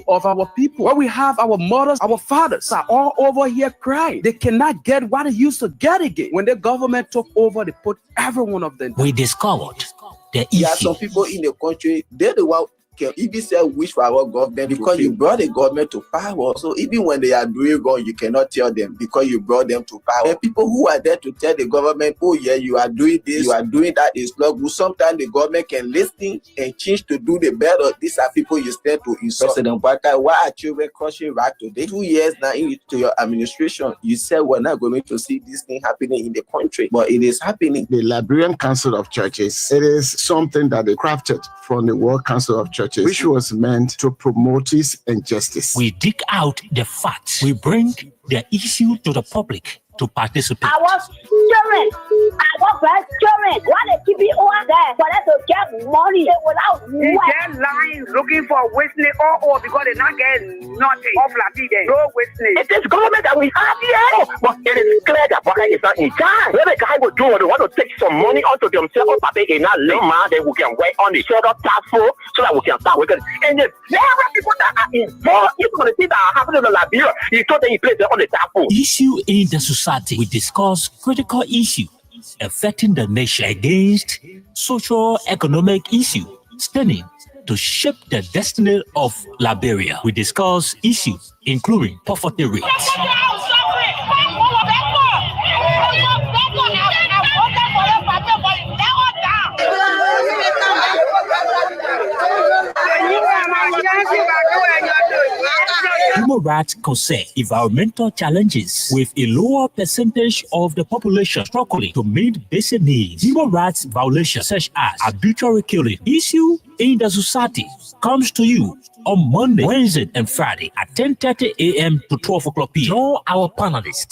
of our people. Where we have our mothers, our fathers are all over here crying. They cannot get what they used to get again. When the government took over, they put every one of them down. We discovered the issue. There are some people in the country, they're the one can even say wish for our government because you brought the government to power. So even when they are doing wrong, you cannot tell them because you brought them to power. And people who are there to tell the government, oh yeah, you are doing this, you are doing that, is not good. Sometimes the government can listen and change to do the better. These are people you stand to insult. President Baka, why are children crossing right today? 2 years now into your administration, you said we're not going to see this thing happening in the country, but it is happening. The Liberian Council of Churches, it is something that they crafted from the World Council of Churches, which was meant to promote peace and justice. We dig out the facts. We bring the issue to the public to participate. I was children. I was children. Why they keep it over there for them to get money without they get lines looking for wasting all because they not getting nothing off like there. No wasting. It is government that we have here. But it is clear that Baka is not in charge. When the guy will do what they want to take some money onto themselves, but they not man, then we can wait on the shoulder task force so that we can start working. And the very people that are involved, even the things that are happening in Liberia, you thought they place them on the task force. Issue in the society. We discuss critical issues affecting the nation against socio-economic issues standing to shape the destiny of Liberia. We discuss issues including poverty rates. Human rights concern environmental challenges with a lower percentage of the population struggling to meet basic needs. Human rights violations such as arbitrary killing issue in the society comes to you on Monday, Wednesday, and Friday at 10:30 a.m. to 12 o'clock p.m. Join our panelists.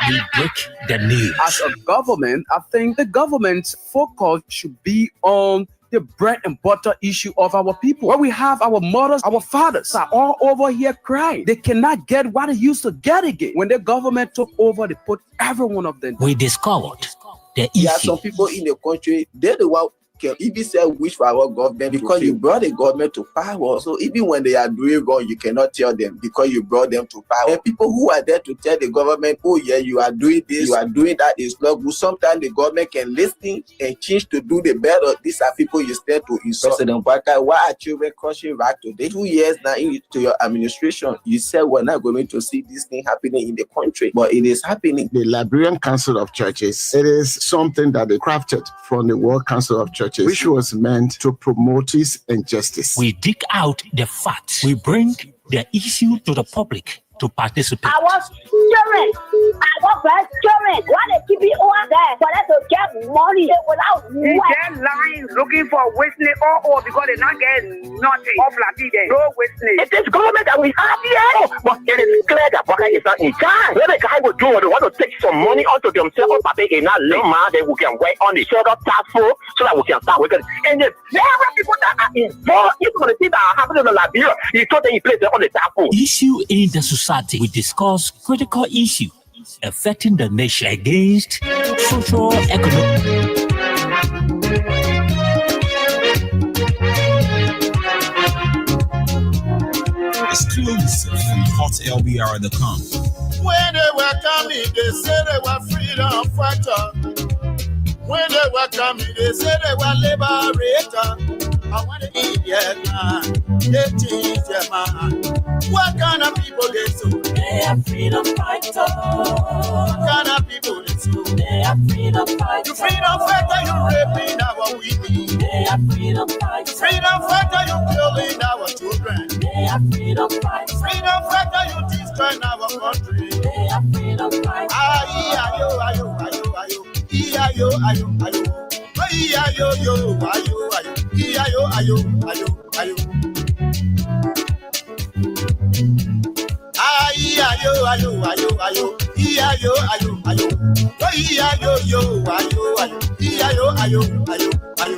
We break the news. As a government, I think the government's focus should be on the bread and butter issue of our people. Where we have our mothers, our fathers are all over here crying. They cannot get what they used to get again. When the government took over, they put every one of them down. We discovered the issue. There are some people in the country, they're the one can even say wish for our government because you brought the government to power. So even when they are doing wrong, you cannot tell them because you brought them to power. And people who are there to tell the government, oh yeah, you are doing this, you are doing that, is not good. Sometimes the government can listen and change to do the better. These are people you stand to insult. President Baka, why are children crossing right today? 2 years now into your administration, you said we're not going to see this thing happening in the country, but it is happening. The Liberian Council of Churches, it is something that they crafted from the World Council of Churches, which was meant to promote peace and justice. We dig out the facts. We bring the issue to the public to participate. I was children. I was children. Why they keep it over there for them to get money without they get lines looking for wasting all because they not getting nothing off like there. No wasting. It is government that we have here. But it is clear that Baka is not in charge. When the guy will do what they want to take some money onto themselves, but they not man, then we can wait on the shoulder task force so that we can start working. And the very people that are involved, even the things that are happening in Liberia, you thought they place them on the task force. Issue in the society. We discuss critical issues affecting the nation against socio-economic. Exclusive from hotlbr.com. When they were coming, they said they were freedom fighters. When they were coming, they said they were liberators. I want to eat their man, they teach their man. What kind of people they so? They are freedom fighters. What kind of people they so? They are freedom fighters. You freedom fighter, you raping our women. They are freedom fighters. Freedom fighter, you killing our children. They are freedom fighters. Freedom fighter, you destroying our country. They are freedom fighters. Ayo, ayo, ayo, ayo, ayo, ayo, ayo. Ayo, yo, ayo, ayo, ayo, ayo, ayo, ayo. Ayo, ayo, ayo, ayo, ayo, ayo, ayo, ayo. Ayo, yo, ayo, ayo, ayo, ayo, ayo.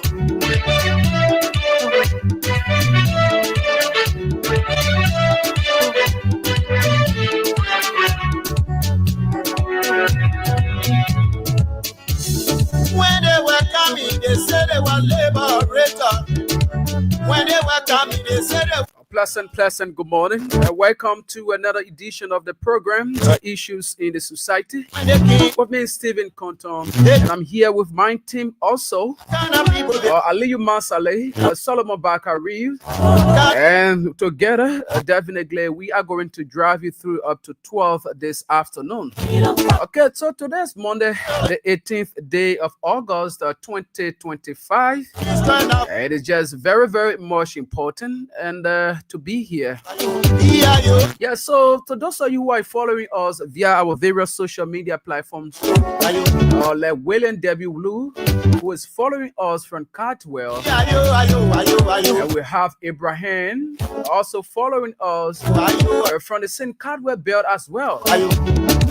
When they were coming, they said they were liberators. When they welcome me, they say they Pleasant good morning. Welcome to another edition of the program, Issues in the Society. With me is Stephen Conton, and I'm here with my team also, Aliyu Masale, Solomon Bakari, and together, definitely, we are going to drive you through up to 12 this afternoon. Okay, so today's Monday, the 18th day of August, 2025. It is just very, very much important and to be here. Yeah, so to those of you who are following us via our various social media platforms, like William W. Blue, who is following us from Cartwell, and we have Abraham also following us from the same Cartwell belt as well.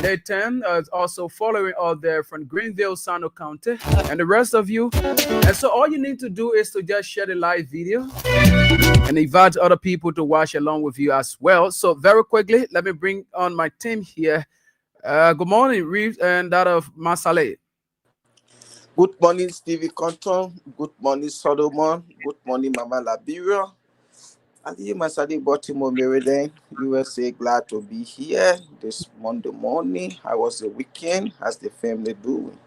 Nathan is also following us there from Greenville, Sano County, and the rest of you. And so all you need to do is to just share the live video and invite other people to watch along with you as well. So very quickly, let me bring on my team here. Good morning, Reeves and that of Masale. Good morning, Stevie Compton. Good morning, Solomon. Good morning, Mama Liberia. Ali Masadi, Baltimore, Maryland, USA. Glad to be here this Monday morning. How was the weekend? How's the family doing?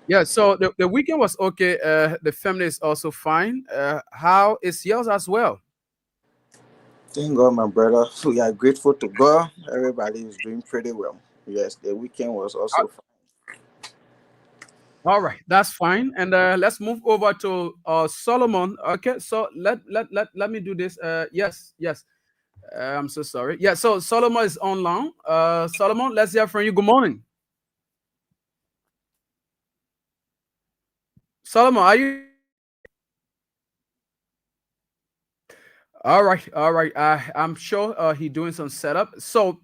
Yeah, so the weekend was okay. The family is also fine. How is yours as well? Thank God, my brother. We are grateful to God. Everybody is doing pretty well. Yes, the weekend was also fine. All right, that's fine. And let's move over to Solomon. Okay, so let me do this. Yes. I'm so sorry. Yeah, so Solomon is online. Solomon, let's hear from you. Good morning. Solomon, are you? All right. I'm sure he's doing some setup. So,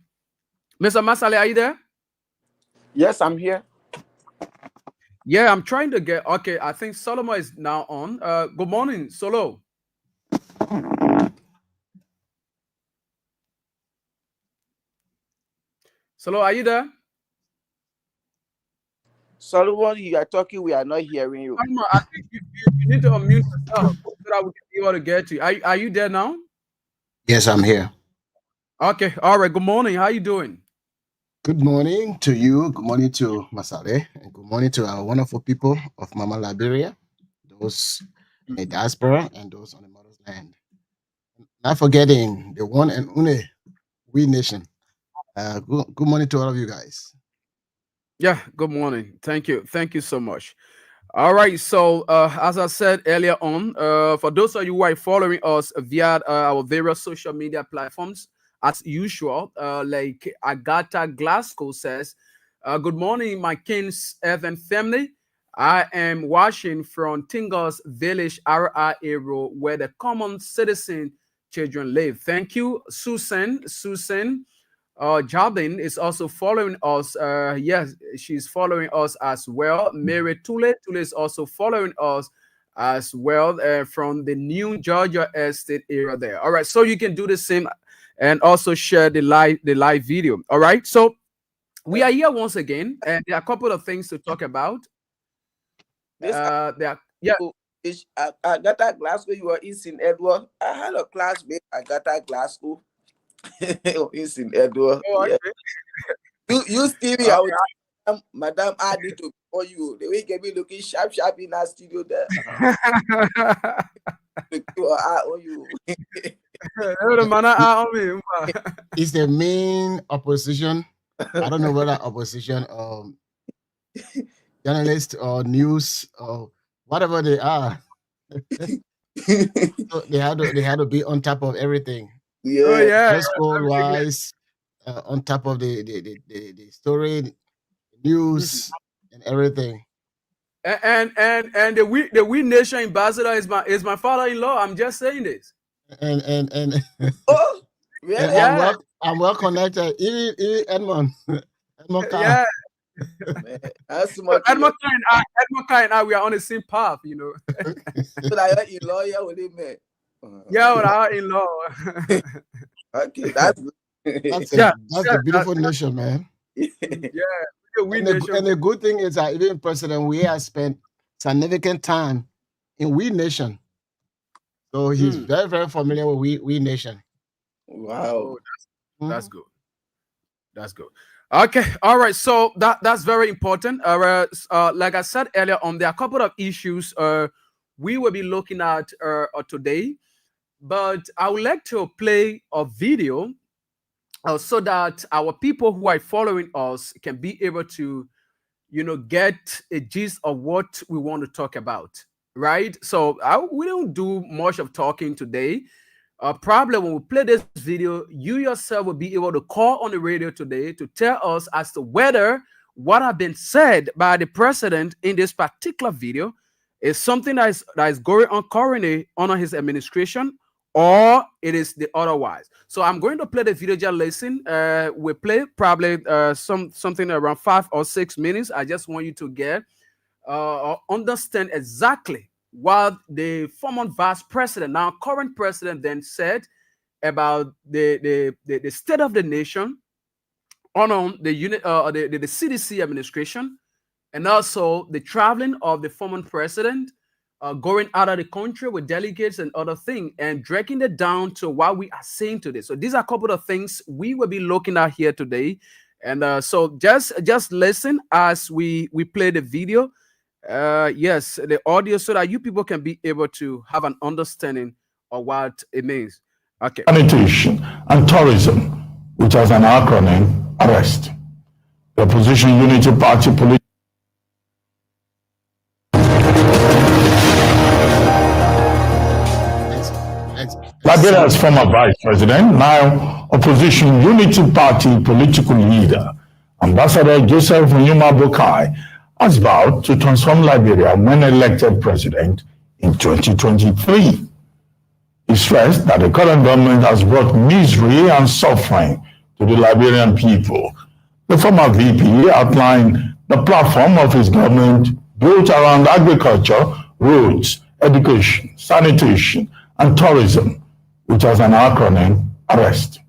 Mr. Masale, are you there? Yes, I'm here. Yeah, I'm trying to get. Okay, I think Solomon is now on. Good morning, Solo. Solo, are you there? Solomon, you are talking. We are not hearing you. Solomon, I think you need to unmute yourself so that we can be able to get you. Are you there now? Yes, I'm here. Okay, all right. Good morning. How you doing? Good morning to you. Good morning to Masale. And good morning to our wonderful people of Mama Liberia, those in the diaspora and those on the mother's land. Not forgetting the one and only We Nation. Good morning to all of you guys. Yeah, good morning. Thank you so much. All right, so as I said earlier on, for those of you who are following us via our various social media platforms, as usual, like Agatha Glasgow says, good morning, my King's Evan family. I am watching from Tingles Village, RRA Road, where the common citizen children live. Thank you, Susan. Jardin is also following us. Yes, she's following us as well. Mary Tule is also following us as well from the New Georgia Estate area there. All right, so you can do the same and also share the live video. All right, so we are here once again, and there are a couple of things to talk about. Agatha Glasgow, you are in St. Edward. I had a classmate, Agatha Glasgow, in St. Edward. Oh, yeah. Okay. You Stevie, I would Madam Adi to for you. The way you me looking sharp in our studio there. It's the main opposition. I don't know whether opposition journalists or news or whatever they are. So they had to be on top of everything. Yeah. Oh, yeah. Press call wise, on top of the story, news, and everything. And the We Nation ambassador is my father-in-law. I'm just saying this. And oh, really? And I'm well connected. Even Edmond. Yeah. That's so Edmond and I, we are on the same path, you know. So like your in-law, with him, man. Yeah, with our in-law. Okay, that's the beautiful nation, man. Yeah. And the good thing is that even President we has spent significant time in We Nation. So he's very, very familiar with We Nation. Wow. That's good. That's good. Okay, all right. So that's very important. Like I said earlier on, there are a couple of issues we will be looking at today, but I would like to play a video so that our people who are following us can be able to, get a gist of what we want to talk about, right? So we don't do much of talking today. Probably when we play this video, you yourself will be able to call on the radio today to tell us as to whether what have been said by the president in this particular video is something that is going on currently under his administration, or it is the otherwise. So I'm going to play the video. Just listen. We play probably something around 5 or 6 minutes. I just want you to get or understand exactly what the former vice president, now current president, then said about the state of the nation on the unit the CDC administration, and also the traveling of the former president, going out of the country with delegates and other things, and dragging it down to what we are saying today. So these are a couple of things we will be looking at here today, and so just listen as we play the video. Yes, the audio, so that you people can be able to have an understanding of what it means. Okay. Sanitation and tourism, which has an acronym, ARREST. The Opposition Unity Party political. Liberia's former vice president, now Opposition Unity Party political leader, Ambassador Joseph Nyuma Boakai, has vowed to transform Liberia when elected president in 2023. He stressed that the current government has brought misery and suffering to the Liberian people. The former VP outlined the platform of his government built around agriculture, roads, education, sanitation, and tourism, which has an acronym, ARREST.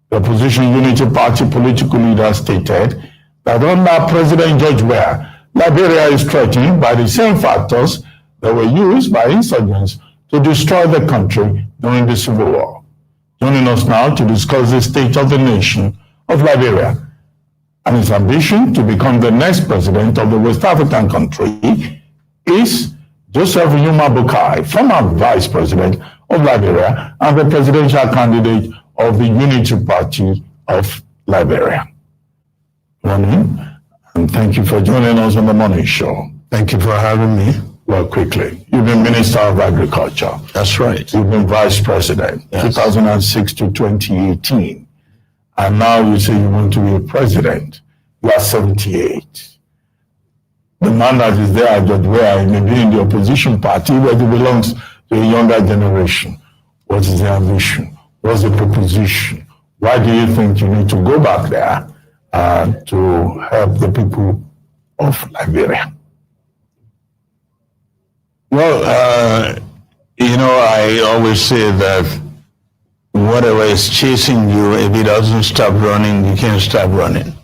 The Opposition Unity Party political leader stated that under President George Weah, Liberia is threatened by the same factors that were used by insurgents to destroy the country during the Civil War. Joining us now to discuss the state of the nation of Liberia and his ambition to become the next president of the West African country is Joseph Nyuma Boakai, former vice president of Liberia and the presidential candidate of the Unity Party of Liberia. Good morning, and thank you for joining us on the morning show. Thank you for having me. Well, quickly, you've been Minister of Agriculture. That's right. You've been Vice President, yes. 2006 to 2018. And now you say you want to be President. You are 78. The man that is there, George Weah, he may be in the opposition party, but he belongs to a younger generation. What is the ambition? What's the proposition? Why do you think you need to go back there to help the people of Liberia? Well, I always say that whatever is chasing you, if it doesn't stop running, you can't stop running.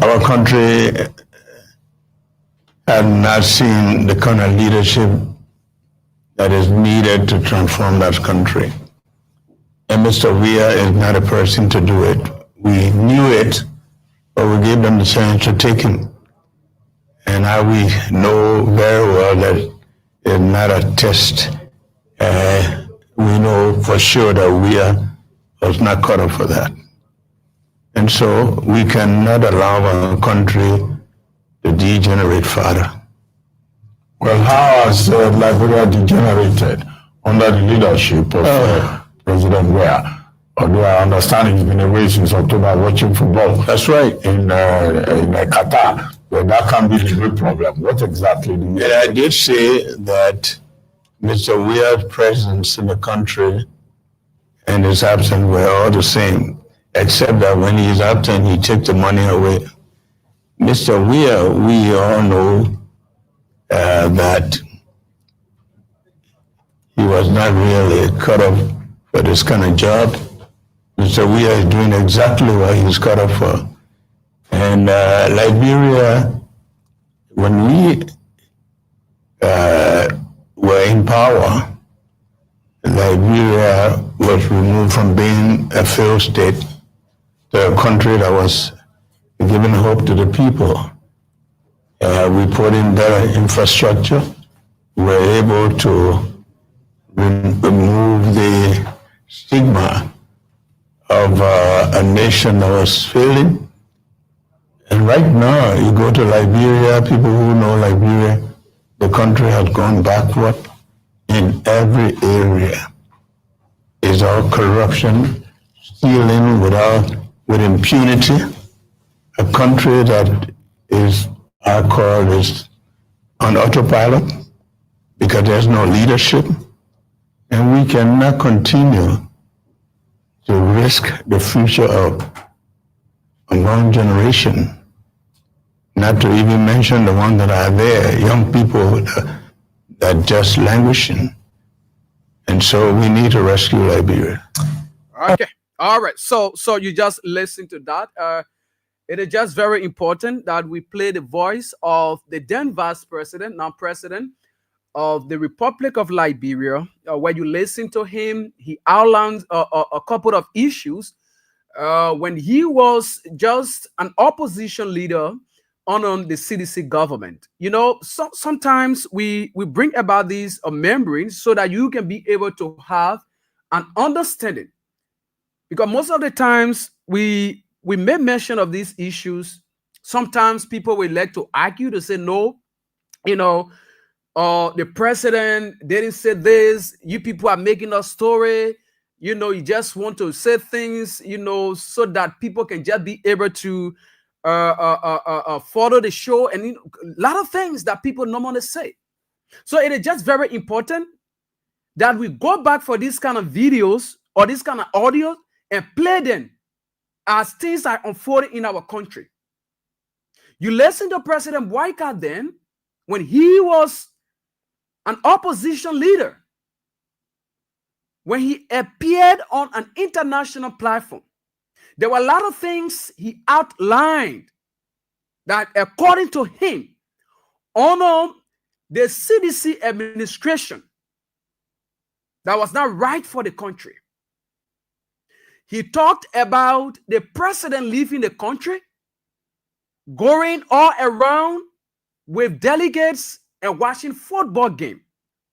Our country had not seen the kind of leadership that is needed to transform that country. And Mr. Weah is not a person to do it. We knew it, but we gave them the chance to take him. And now we know very well that it's not a test. We know for sure that Weah was not cut up for that. And so we cannot allow our country to degenerate further. Well, how has Liberia degenerated under the leadership of President Weah? Although I understand he's been away since October watching football. That's right. In Qatar. Well, that can be the real problem. What exactly do you I did say that Mr. Weah's presence in the country and his absence were all the same, except that when he's absent, he takes the money away. Mr. Weah, we all know that he was not really cut up for this kind of job. Mr. Weah is doing exactly what he was cut up for. And Liberia, when we were in power, Liberia was removed from being a failed state to a country that was giving hope to the people. We put in better infrastructure. We were able to remove the stigma of a nation that was failing. And right now, you go to Liberia, people who know Liberia, the country has gone backward in every area. It's all corruption, stealing with impunity. A country that is, I call is on autopilot because there's no leadership. And we cannot continue to risk the future of a young generation, not to even mention the ones that are there, young people that just languishing. And so we need to rescue Liberia. Okay. All right. So you just listen to that. It is just very important that we play the voice of the then vice president, now president of the Republic of Liberia. When you listen to him, he outlines a couple of issues when he was just an opposition leader on the CDC government. You know, sometimes we bring about these memories so that you can be able to have an understanding. Because most of the times we make mention of these issues. Sometimes people will like to argue to say, no, you know, the president didn't say this. You people are making a story. You know, you just want to say things, you know, so that people can just be able to follow the show, and you know, a lot of things that people normally say. So it is just very important that we go back for these kind of videos or this kind of audio and play them as things are unfolding in our country. You listen to President Boyka then, when he was an opposition leader, when he appeared on an international platform, there were a lot of things he outlined that, according to him, on the CDC administration, that was not right for the country. He talked about the president leaving the country, going all around with delegates and watching football game.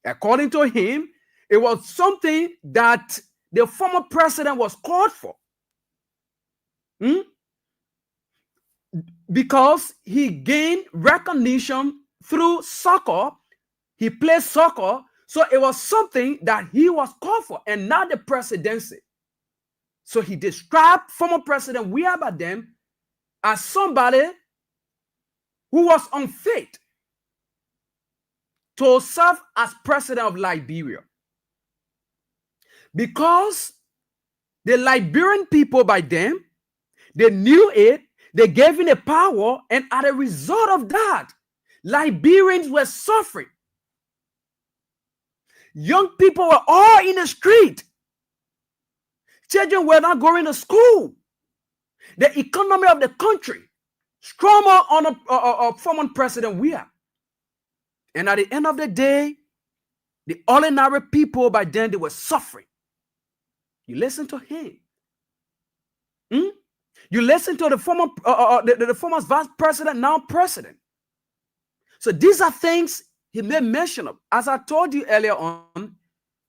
According to him, it was something that the former president was called for. Because he gained recognition through soccer. He played soccer. So it was something that he was called for, and not the presidency. So he described former President Wiabadem as somebody who was unfit to serve as president of Liberia. Because the Liberian people by then, they knew it, they gave him the power, and as a result of that, Liberians were suffering. Young people were all in the street. Children were not going to school. The economy of the country stronger on a former president we are. And at the end of the day, the ordinary people by then, they were suffering. You listen to him. You listen to the former the former vice president, now president. So these are things he made mention of. As I told you earlier on,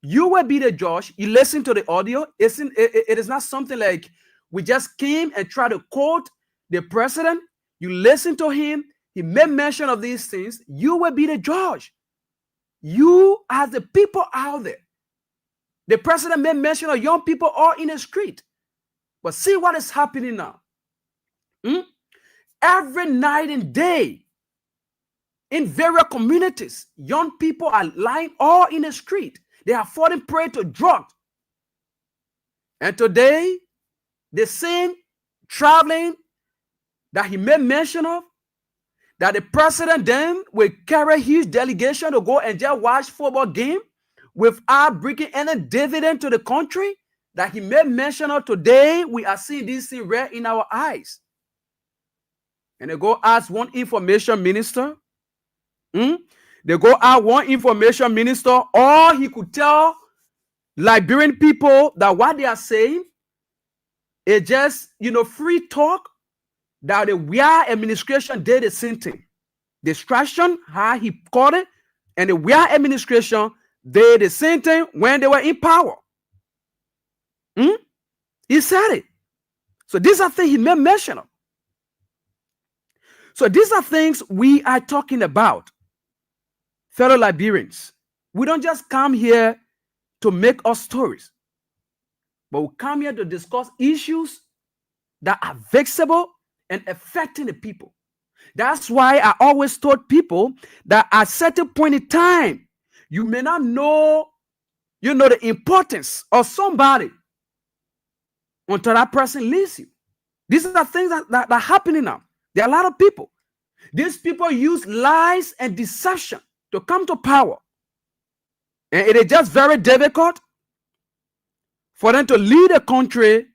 you will be the judge. You listen to the audio. It is not something like we just came and tried to quote the president. You listen to him. He made mention of these things. You will be the judge. You are the people out there. The president made mention of young people all in the street. But see what is happening now. Every night and day, in various communities, young people are lying all in the street. They are falling prey to drugs. And today, the same traveling that he made mention of, that the president then will carry his delegation to go and just watch football game without bringing any dividend to the country, that he made mention of today, we are seeing this thing right in our eyes. And they go ask one information minister. They go out one information minister, all he could tell Liberian people, that what they are saying is just, free talk, that the Weah administration did the same thing. Distraction, how he called it, and the Weah administration did the same thing when they were in power. He said it. So these are things he made mention of. So these are things we are talking about, fellow Liberians. We don't just come here to make us stories, but we come here to discuss issues that are vexable and affecting the people. That's why I always told people that at a certain point in time, you may not know, the importance of somebody until that person leaves you. These are things that are happening now. There are a lot of people. These people use lies and deception to come to power. And it is just very difficult for them to lead a country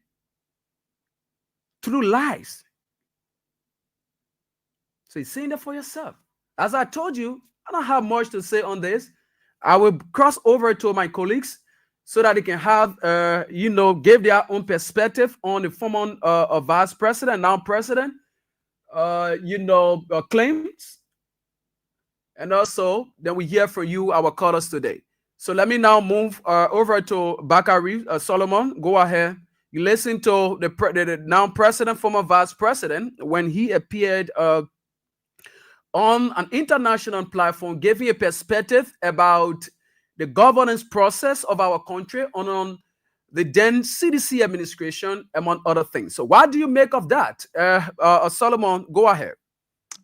through lies. So you're seeing that for yourself. As I told you, I don't have much to say on this. I will cross over to my colleagues so that they can have, give their own perspective on the former vice president, now president, claims. And also, then we hear from you, our callers today. So let me now move over to Bakari Solomon. Go ahead. You listen to the now president, former vice president, when he appeared on an international platform, giving a perspective about the governance process of our country on the then CDC administration, among other things. So what do you make of that? Solomon, go ahead.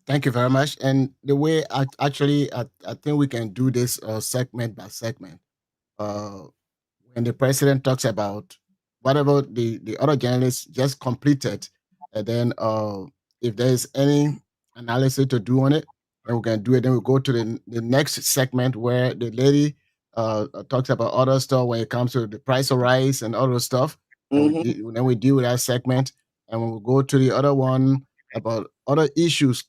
Thank you very much. And the way I think we can do this segment by segment. When the president talks about whatever the other journalists just completed, and then if there's any analysis to do on it, then we can do it. Then we go to the next segment where the lady talks about other stuff when it comes to the price of rice and other stuff. And then we deal with that segment, and when we go to the other one about other issues,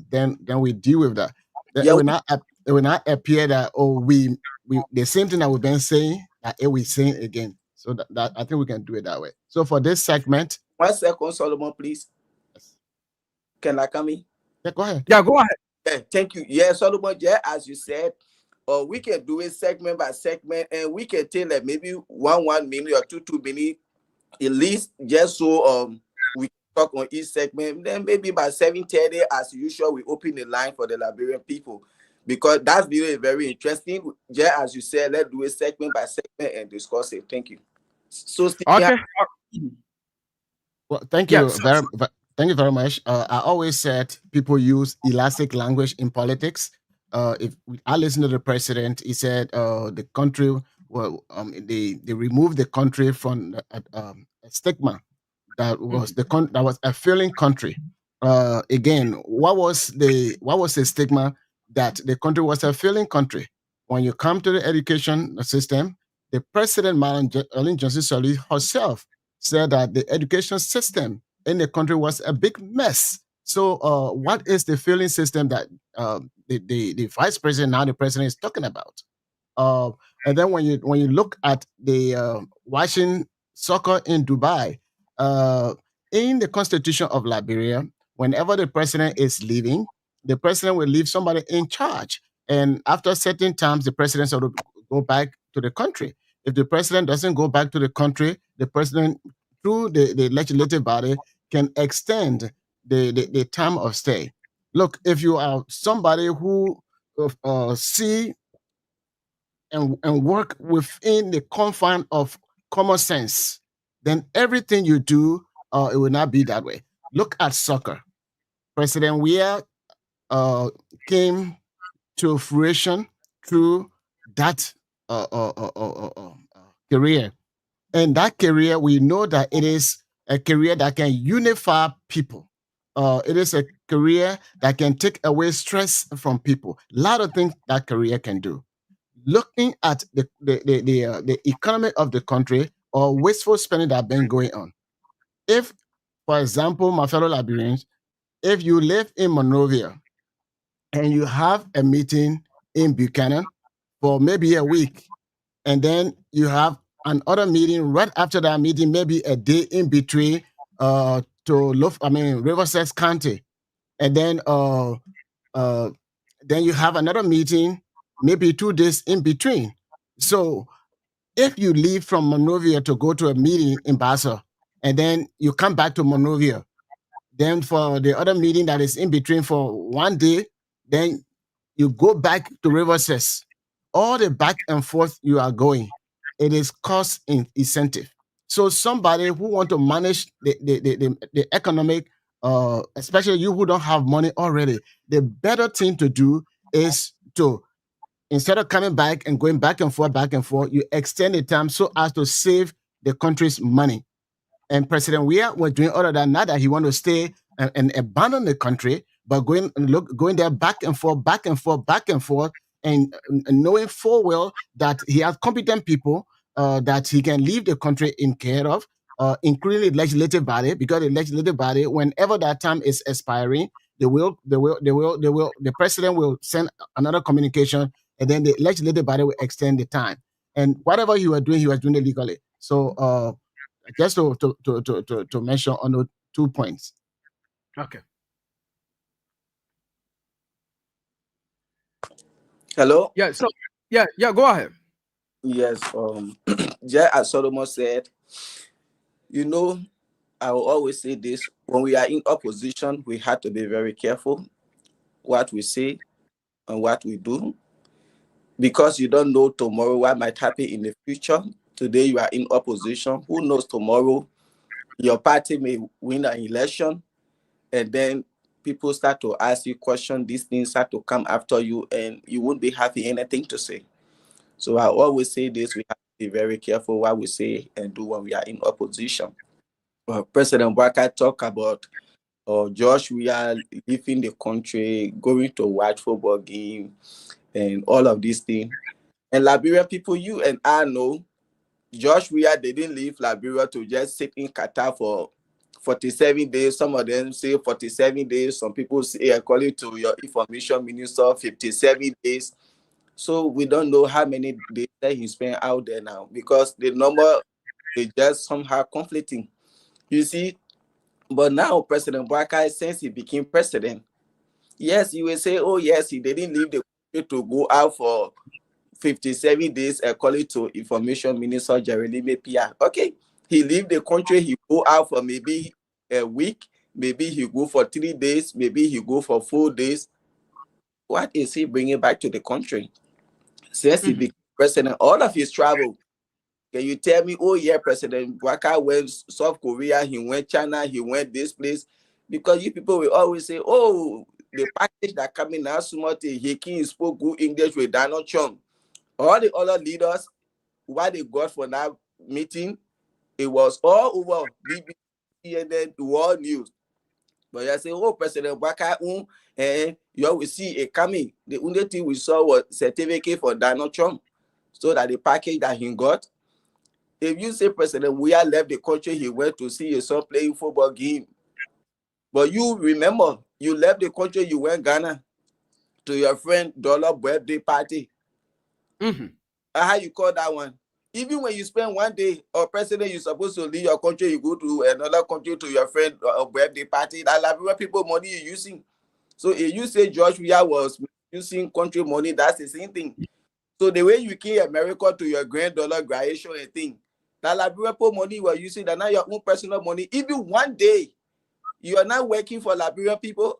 then we deal with that. It will not appear that we the same thing that we've been saying that we're saying again. So that I think we can do it that way. So for this segment, 1 second, Solomon, please. Can I come in? Yeah, go ahead. Yeah, go ahead. Yeah, thank you. Yeah, Solomon, yeah, as you said, we can do it segment by segment, and we can take like maybe 1 minute or 2 minutes at least, just so we can talk on each segment. Then maybe by 7:30, as usual, we open the line for the Liberian people, because that video is very interesting. Yeah, as you said, let's do it segment by segment and discuss it. Thank you. So okay. Well, thank you thank you very much. I always said people use elastic language in politics. If I listen to the president, he said the country, they removed the country from a stigma that was that was a failing country. Again, what was the stigma that the country was a failing country? When you come to the education system, the president, Ellen Johnson Sirleaf herself, said that the education system in the country was a big mess. So, what is the failing system that the vice president, now the president, is talking about? And then when you look at the watching soccer in Dubai, in the constitution of Liberia, whenever the president is leaving, the president will leave somebody in charge. And after certain times, the president sort of go back to the country. If the president doesn't go back to the country, the president, through the legislative body, can extend the time of stay. Look, if you are somebody who see and work within the confine of common sense, then everything you do, it will not be that way. Look at soccer. President Weah came to fruition through that career. And that career, we know that it is a career that can unify people. It is a career that can take away stress from people. A lot of things that career can do. Looking at the economy of the country or wasteful spending that been going on. If, for example, my fellow Liberians, if you live in Monrovia and you have a meeting in Buchanan for maybe a week, and then you have another meeting right after that meeting, maybe a day in between Riverside County, and then you have another meeting, maybe 2 days in between. So if you leave from Monrovia to go to a meeting in Basel, and then you come back to Monrovia, then for the other meeting that is in between for 1 day, then you go back to Riverside. All the back and forth you are going, it is cost incentive. So somebody who want to manage the economic, especially you who don't have money already, the better thing to do is to, instead of coming back and going back and forth, you extend the time so as to save the country's money. And President Weah was doing all of that. Not that he want to stay and abandon the country, but going there back and forth, and knowing full well that he has competent people that he can leave the country in care of, including the legislative body, because the legislative body, whenever that time is expiring, the president will send another communication, and then the legislative body will extend the time. And whatever he was doing it legally. So just to mention on those 2 points. Okay. Hello? Yeah, so yeah, go ahead. Yes, just as Solomon said, I will always say this: when we are in opposition, we have to be very careful what we say and what we do, because you don't know tomorrow what might happen in the future. Today you are in opposition. Who knows tomorrow your party may win an election, and then people start to ask you questions. These things start to come after you, and you won't be having anything to say. So I always say this: we have to be very careful what we say and do when we are in opposition. President Walker talked about Josh, we are leaving the country, going to watch football game, and all of these things. And Liberian people, you and I know, Josh Weah, they didn't leave Liberia to just sit in Qatar for 47 days. Some of them say 47 days. Some people say, according to your information minister, 57 days. So we don't know how many days that he spent out there now, because the number is just somehow conflicting. You see, but now President Baka, since he became president, yes, you will say, oh yes, he didn't leave the country to go out for 57 days, according to information minister Jeremy Pia. Okay, he leave the country, he go out for maybe a week, maybe he go for 3 days, maybe he go for 4 days. What is he bringing back to the country? Since he became president, all of his travel, can you tell me, oh yeah, President Waka went South Korea, he went China, he went this place? Because you people will always say, oh, the package that coming now, Sumati, he spoke good English with Donald Trump. All the other leaders, what they got for that meeting, it was all over BBC and then the world news. But I say, oh, President Waka, you always see it coming. The only thing we saw was certificate for Donald Trump, so that the package that he got. If you say President Weah left the country, he went to see his son playing football game. But you remember, you left the country, you went Ghana to your friend Dollar birthday party. How you call that one? Even when you spend 1 day, or president, you're supposed to leave your country, you go to another country to your friend birthday party. That Liberian people money you're using. So if you say George Weah was using country money, that's the same thing. So the way you came America to your $1,000 graduation and thing, that Liberian money you are using, that now your own personal money. Even 1 day, you are not working for Liberian people,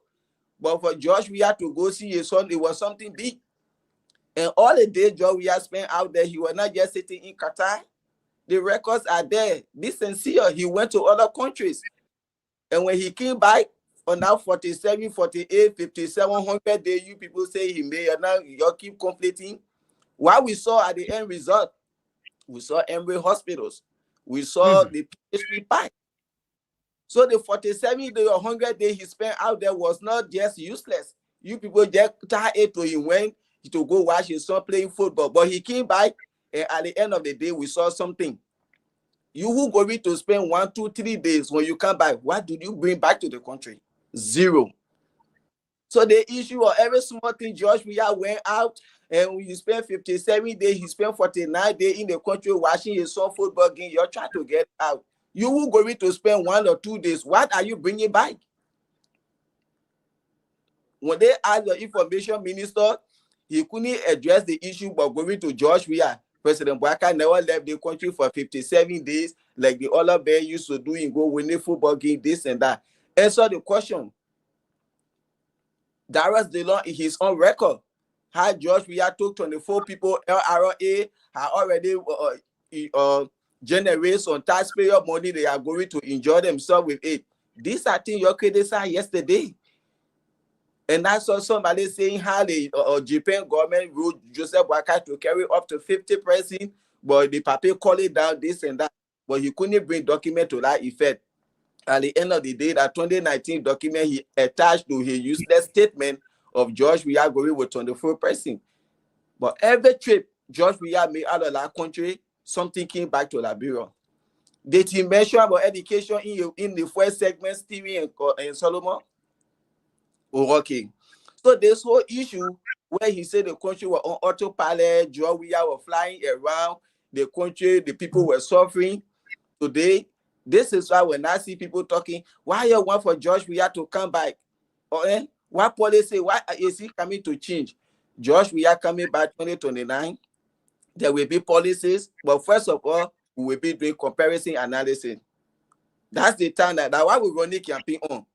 but for George Weah to go see his son, it was something big. And all the day George Weah spent out there, he was not just sitting in Qatar. The records are there. Be sincere, he went to other countries. And when he came back on now 47, 48, 5700 days, you people say he may, and now you keep conflicting. What we saw at the end result, we saw Emory hospitals, we saw the PHP pipe. So the 47 day or 100 days he spent out there was not just useless. You people just tired to him when to go watch his son playing football, but he came back, and at the end of the day, we saw something. You who going to spend 1, 2, 3 days when you come back, what did you bring back to the country? Zero. So the issue of every small thing, George Weah went out, and when you spend 57 days, he spent 49 days in the country watching his son football game. You're trying to get out. You will going to spend 1 or 2 days. What are you bringing back? When they asked the information minister, he couldn't address the issue by going to George Weah. President Bouaka never left the country for 57 days like the other bear used to do in go winning football game, this and that. Answer the question. Darius DeLong in his own record, how George Weah took 24 people, LRA had already generated some taxpayer money. They are going to enjoy themselves with it. These are things you criticized yesterday. And I saw somebody saying how the Japan government ruled Joseph Boakai to carry up to 50%, but the paper called it down, this and that. But he couldn't bring document to that effect. At the end of the day, that 2019 document he attached to his useless statement of George Weah going with 24%. But every trip George Weah made out of that country, something came back to Liberia. Did he mention about education in the first segment, Stevie and Solomon? Oh, okay. So this whole issue where he said the country was on autopilot, George Weah was flying around the country, the people were suffering. Today, this is why when I see people talking, why you want for George Weah to come back? Or what policy, why is he coming to change? George Weah coming back 2029. There will be policies, but first of all, we will be doing comparison analysis. That's the time that why we run the campaign on.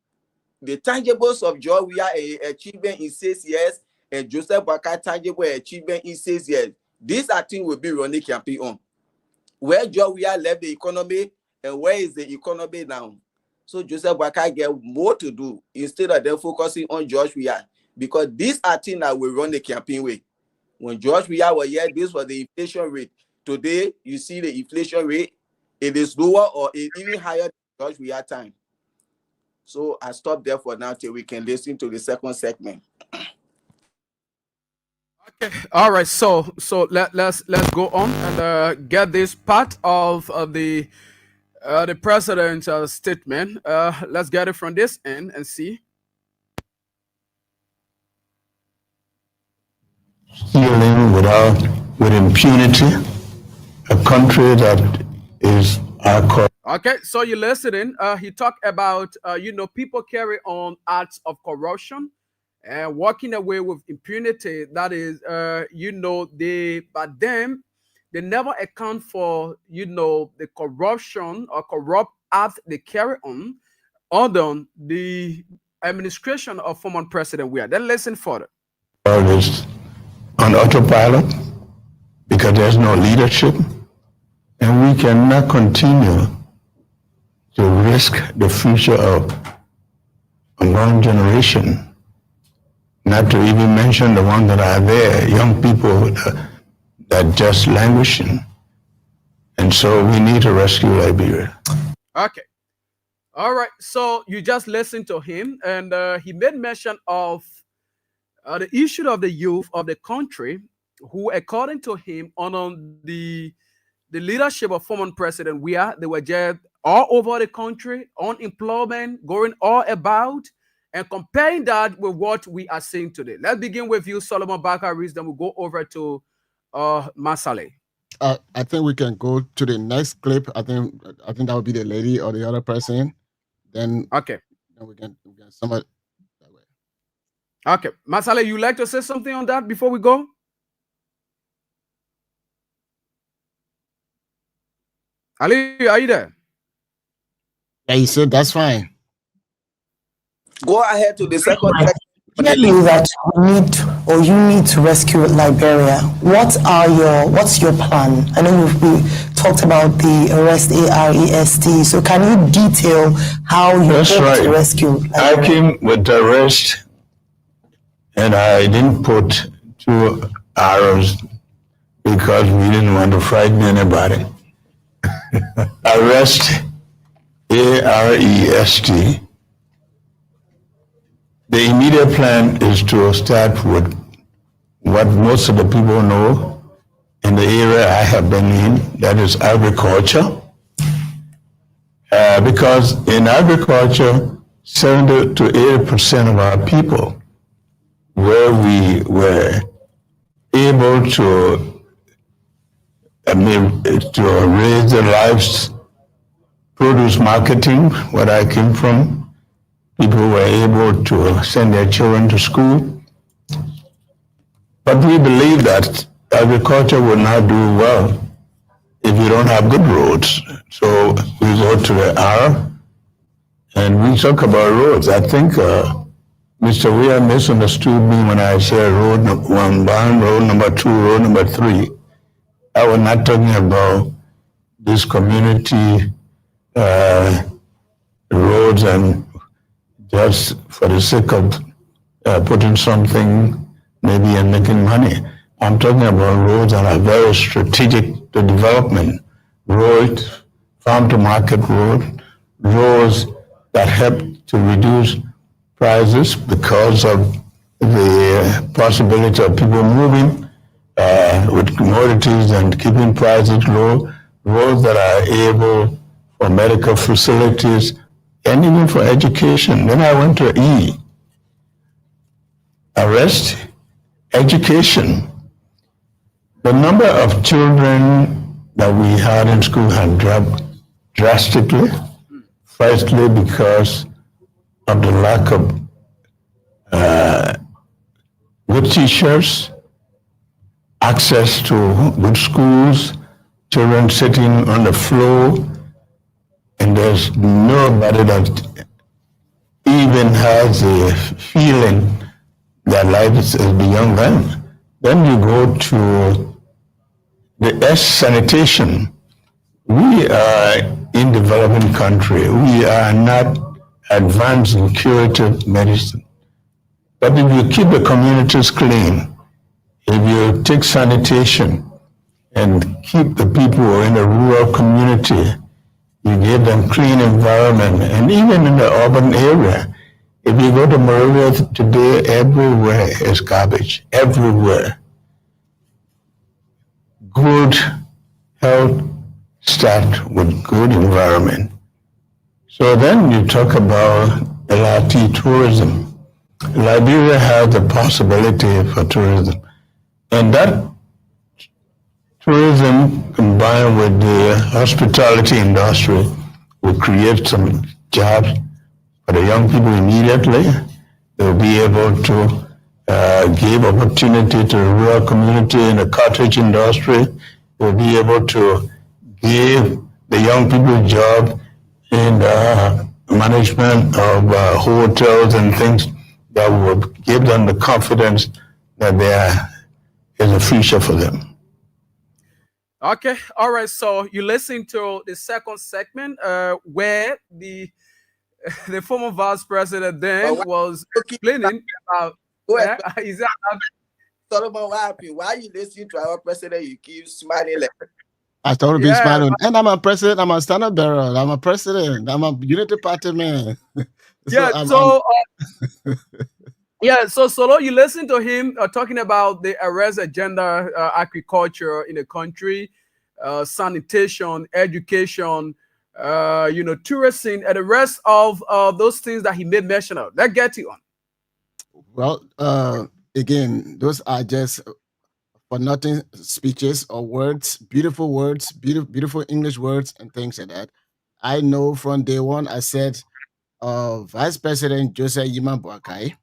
The tangibles of George Weah achievement in 6 years and Joseph Boakai tangible achievement in 6 years. These are things we'll be running campaign on. Where George Weah left the economy and where is the economy now? So Joseph Boakai get more to do instead of them focusing on George Weah, because these are things that will run the campaign with. When George Weah was here, this was the inflation rate. Today, you see the inflation rate, it is lower or even higher than George Weah time. So I stop there for now till we can listen to the second segment. Okay, all right. So let's go on and get this part of the president's statement. Let's get it from this end and see. Stealing with impunity, a country that is our core. Okay, so you're listening. He talked about people carry on acts of corruption and walking away with impunity. That is, but them, they never account for the corruption or corrupt acts they carry on under the administration of former President Weah. Then listen further. All is on autopilot because there's no leadership, and we cannot continue to risk the future of a young generation, not to even mention the ones that are there, young people that just languishing. And so we need to rescue Liberia. Okay. All right. So you just listened to him, and he made mention of the issue of the youth of the country, who, according to him, on the leadership of former President Weah, they were just all over the country, unemployment going all about, and comparing that with what we are seeing today. Let's begin with you, Solomon Bakaris, then we'll go over to Masale. I think we can go to the next clip. I think that would be the lady or the other person. Then okay, then we can sum it that way. Okay, Masale, you like to say something on that before we go? Ali, are you there? Yeah, you said that's fine. Go ahead to the second section. Clearly that you need to rescue Liberia. What's your plan? I know we talked about the arrest, AREST. So can you detail how you hope to rescue Liberia? I came with the arrest, and I didn't put 2 arrows because we didn't want to frighten anybody. Arrest, AREST. The immediate plan is to start with what most of the people know in the area I have been in, that is agriculture. Because in agriculture, 70 to 80% of our people where we were able to, to raise the lives, produce marketing, where I came from. People were able to send their children to school. But we believe that agriculture will not do well if you don't have good roads. So we go to the R and we talk about roads. I think Mr. Weir misunderstood me when I said road number 1, road number 2, road number 3. I was not talking about this community roads and just for the sake of putting something maybe and making money. I'm talking about roads that are very strategic to development. Roads, farm to market roads that help to reduce prices because of the possibility of people moving with commodities and keeping prices low. Roads that are able for medical facilities and even for education. Then I went to E, arrest, education. The number of children that we had in school had dropped drastically, firstly because of the lack of good teachers, access to good schools, children sitting on the floor, and there's nobody that even has a feeling that life is beyond them. Then you go to the S sanitation. We are in developing country. We are not advanced in curative medicine. But if you keep the communities clean, if you take sanitation and keep the people in the rural community, you give them clean environment, and even in the urban area, if you go to Moravia today, everywhere is garbage, everywhere. Good health start with good environment. So then you talk about LRT tourism. Liberia has the possibility for tourism. And that tourism combined with the hospitality industry will create some jobs for the young people immediately. They'll be able to give opportunity to the rural community in the cottage industry. They'll be able to give the young people job in the management of hotels and things that will give them the confidence that there is a future for them. Okay, all right. So you listen to the second segment where the the former vice president then was explaining about. Is that Solomon, what happened? Why you listening to our president? You keep smiling like. I started to be smiling. And I'm a president. I'm a standard bearer. I'm a president. I'm a unity party man. So Solo, you listen to him talking about the arrest agenda, agriculture in the country, sanitation, education, tourism, and the rest of those things that he made mention of. Let's get you on. Well, again, those are just for nothing speeches or words, beautiful English words and things like that. I know from day one, I said, Vice President Joseph Yima Boakai,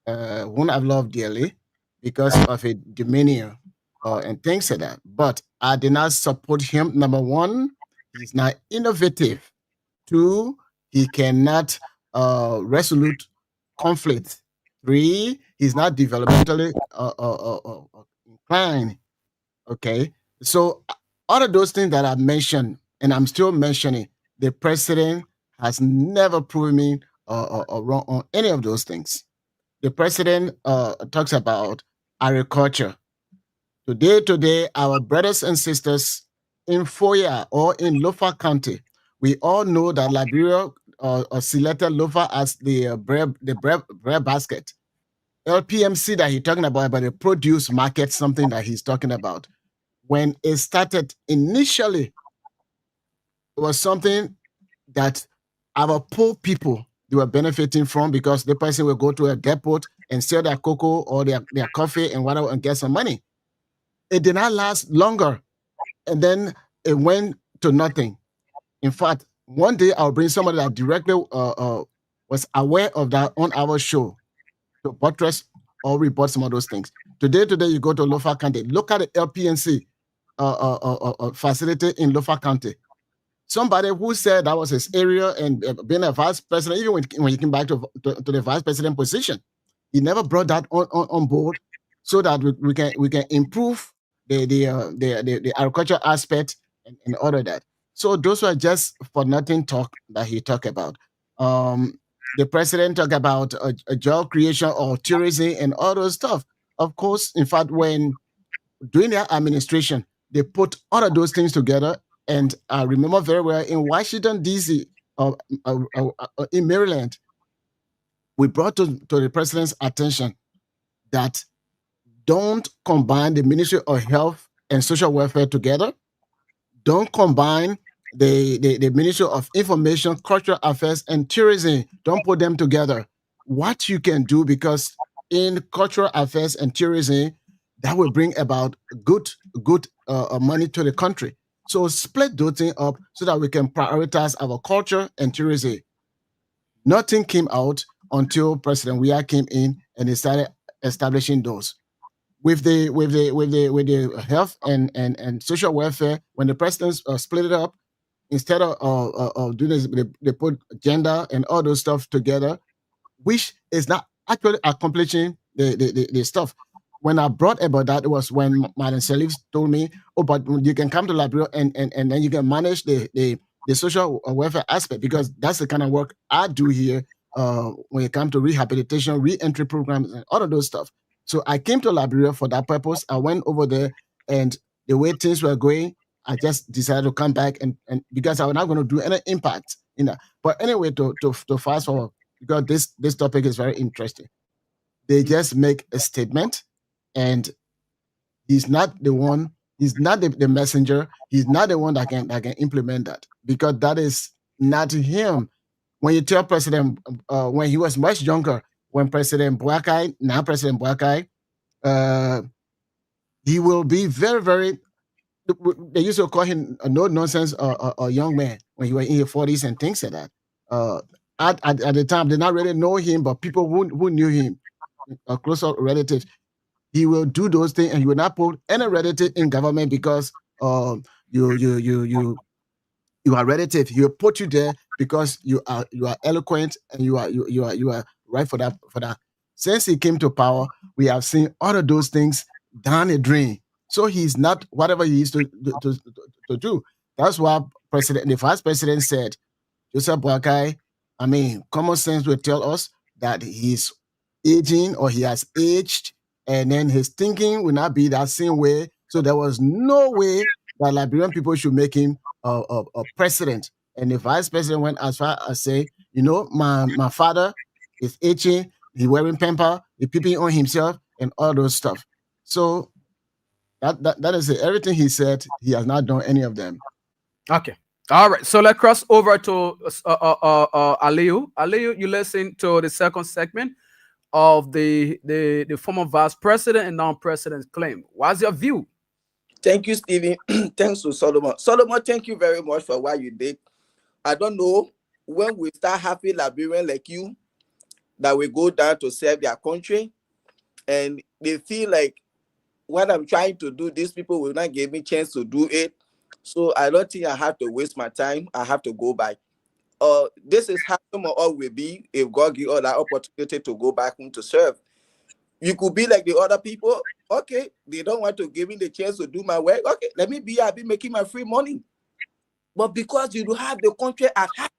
whom I've loved dearly because of a demeanor and things like that. But I did not support him. Number one, he's not innovative. Two, he cannot resolute conflict. Three, he's not developmentally inclined. Okay. So all of those things that I mentioned, and I'm still mentioning, the president has never proven me wrong on any of those things. The president talks about agriculture. Today, our brothers and sisters in Foya or in Lofa County, we all know that Liberia selected Lofa as the bread basket. LPMC that he's talking about the produce market, something that he's talking about. When it started initially, it was something that our poor people they were benefiting from because the person will go to a depot and sell their cocoa or their coffee and whatever and get some money. It did not last longer. And then it went to nothing. In fact, one day I'll bring somebody that directly was aware of that on our show to buttress or report some of those things. Today, you go to Lofa County, look at the LPNC facility in Lofa County. Somebody who said that was his area and being a vice president, even when he came back to the vice president position, he never brought that on board so that we can improve the agriculture aspect and all of that. So those were just for nothing talk that he talked about. The president talked about a job creation or tourism and all those stuff. Of course, in fact, when during their administration, they put all of those things together. And I remember very well in Washington, D.C., in Maryland, we brought to the president's attention that don't combine the Ministry of Health and Social Welfare together. Don't combine the Ministry of Information, Cultural Affairs, and Tourism. Don't put them together. What you can do, because in cultural affairs and tourism, that will bring about good money to the country. So split those things up so that we can prioritize our culture and tourism. Nothing came out until President Weah came in and he started establishing those. With the health and social welfare, when the president split it up, instead of doing this, they put gender and all those stuff together, which is not actually accomplishing the stuff. When I brought about that, it was when Madam Salif told me, "Oh, but you can come to Liberia and then you can manage the social welfare aspect, because that's the kind of work I do here when it comes to rehabilitation, re-entry programs, and all of those stuff." So I came to Liberia for that purpose. I went over there, and the way things were going, I just decided to come back and because I was not going to do any impact in that. But anyway, to fast forward, because this topic is very interesting. They just make a statement, and he's not the one. He's not the messenger. He's not the one that can implement that, because that is not him. When you tell President, when he was much younger, when President Boakai, now President Boakai, he will be very, very. They used to call him a no nonsense a young man when he was in his 40s and things like that. At the time, they not really know him, but people who knew him, closer relatives, he will do those things, and he will not put any relative in government because you are relative. He will put you there because you are eloquent and you are right for that. Since he came to power, we have seen all of those things down the drain. So he's not whatever he used to do. That's why the vice president said, Joseph Boakai, I mean, common sense will tell us that he's aging or he has aged, and then his thinking will not be that same way. So there was no way that Liberian people should make him a president. And the vice president went as far as say, my father is aging, he wearing pamper, he peeping on himself, and all those stuff. So that is it. Everything he said, he has not done any of them. Okay. All right. So let's cross over to Aliu. Aliu, you listen to the second segment of the former vice president and non-president's claim. What's your view? Thank you, Stephen. Thanks to Solomon. Solomon, thank you very much for what you did. I don't know when we start having Liberians like you that we go down to serve their country, and they feel like what I'm trying to do, these people will not give me chance to do it. So I don't think I have to waste my time. I have to go back. This is how some of us will be if God give us that opportunity to go back home to serve. You could be like the other people. Okay, they don't want to give me the chance to do my work. Okay, let me be. I'll be making my free money. But because you don't have the country at heart,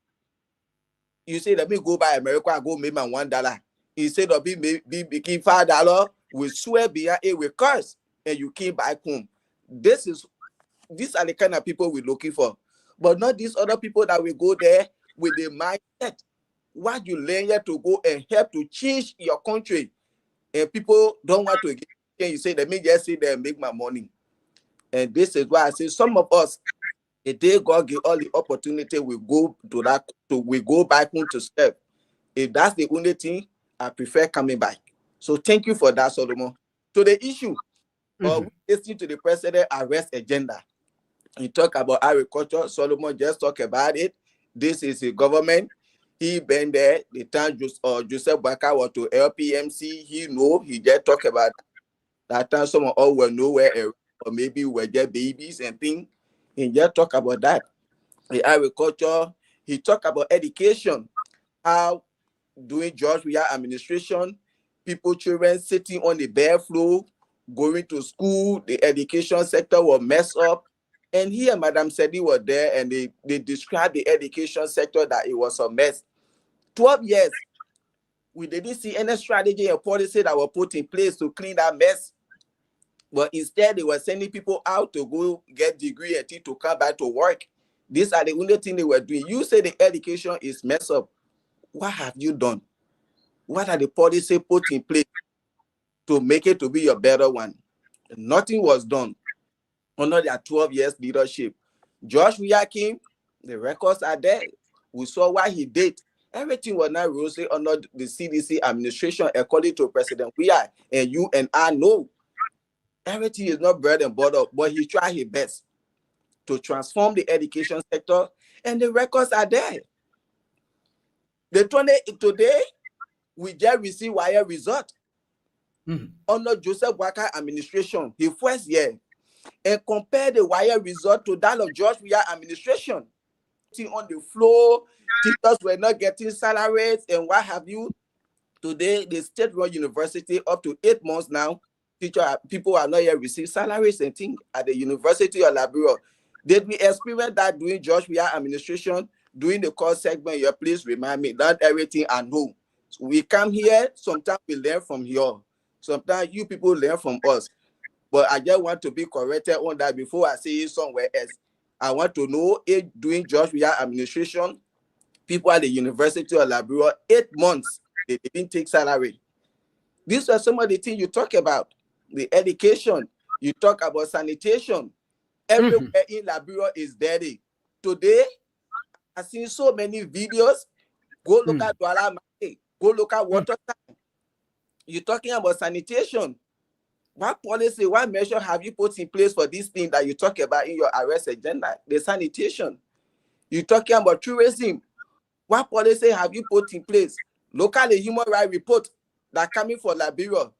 you say, let me go by America and go make my $1. Instead of be making $5, we swear behind it with curse, and you came back home. These are the kind of people we're looking for. But not these other people that will go there with the mindset. What you learn here to go and help to change your country. And people don't want to get, and you say, let me just sit there and make my money. And this is why I say some of us, the day God give all the opportunity, we go we go back home to serve. If that's the only thing, I prefer coming back. So thank you for that, Solomon. To the issue of listening to the president arrest agenda. You talk about agriculture, Solomon just talk about it. This is a government. He been there. The time Joseph Baka was to LPMC, he know, he just talk about that time someone all were nowhere, or maybe were just babies and things. He just talk about that. The agriculture, he talk about education, how during George Weah administration, children sitting on the bare floor, going to school, the education sector was messed up. And here, Madam Sedi was there, and they described the education sector that it was a mess. 12 years, we didn't see any strategy and policy that were put in place to clean that mess. But instead, they were sending people out to go get degree and to come back to work. These are the only thing they were doing. You say the education is messed up. What have you done? What are the policies put in place to make it to be a better one? Nothing was done under their 12 years leadership. George Weah came, the records are there. We saw what he did. Everything was not rosy under the CDC administration, according to President Weah, and you and I know. Everything is not bread and butter, but he tried his best to transform the education sector, and the records are there. Today, we just received wire result under Joseph Baka administration, the first year, and compare the wire result to that of George Weah administration. On the floor, teachers were not getting salaries and what have you. Today, the state-run university up to 8 months now, people are not yet receiving salaries and things at the University of Liberia. Did we experience that during George Weah administration, during the course segment? Yeah, please remind me. Not everything I know. So we come here, sometimes we learn from here. Sometimes you people learn from us. But I just want to be corrected on that before I say it somewhere else. I want to know if during George Weah administration, people at the University of Liberia, 8 months, they didn't take salary. These are some of the things you talk about. The education, you talk about sanitation. Everywhere in Liberia is dirty. Today, I've seen so many videos. Go look at Douala Market. Go look at water tank. You're talking about sanitation. What policy, what measure have you put in place for this thing that you talk about in your arrest agenda? The sanitation. You're talking about tourism. What policy have you put in place? Locally, human rights report that coming for Liberia.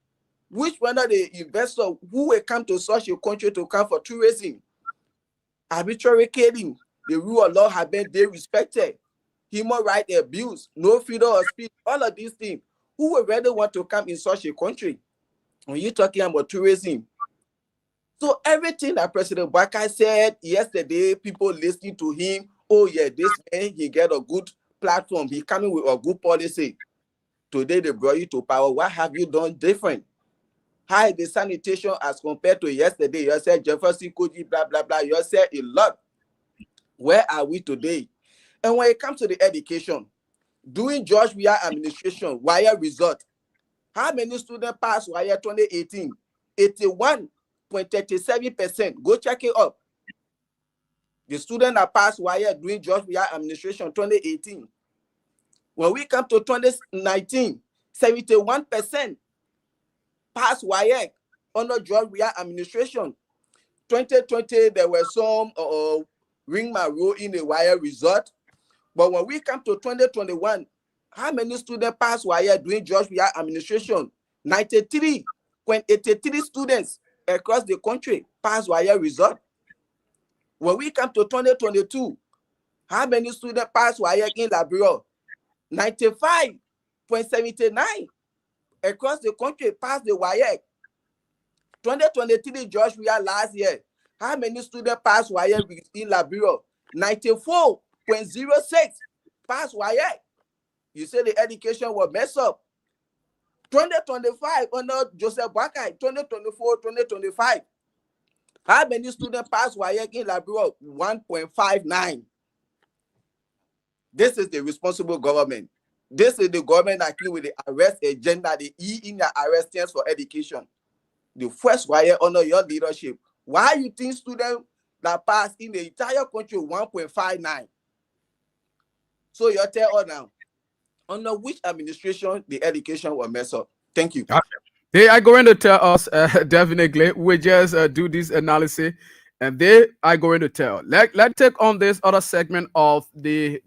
Which one of the investors who will come to such a country to come for tourism? Arbitrary killing, the rule of law have been respected. Human rights abuse, no freedom of speech, all of these things. Who would rather want to come in such a country? When you're talking about tourism. So everything that President Baka said yesterday, people listening to him, oh yeah, this man, he get a good platform. He coming with a good policy. Today they brought you to power. What have you done different? How is the sanitation as compared to yesterday? You said Jefferson Koji, blah, blah, blah. You said a lot. Where are we today? And when it comes to the education, during George Weah administration, wire result, how many students passed wire 2018? 81.37%. Go check it up. The student that passed wire during George Weah administration 2018. When we come to 2019, 71% passed wire under George Weah administration. 2020, there were some ring my role in the wire result. But when we come to 2021, how many students passed wire during George Weah administration? 93.83 students across the country passed wire result. When we come to 2022, how many students passed wire in Liberia? 95.79 across the country passed the wire. 2023 George Weah last year, how many students passed wire in Liberia? 94.06 passed wire. You say the education was messed up. 2025 under Joseph Baka, 2024, 2025. How many students passed wire in Liberia? 1.59. This is the responsible government. This is the government that came with the arrest agenda, the E in the arrest stands for education. The first wire under your leadership. Why you think students that pass in the entire country 1.59? So you tell us now, under which administration the education was messed up? Thank you. They are going to tell us definitely. We just do this analysis, and they are going to tell. Let's take on this other segment of the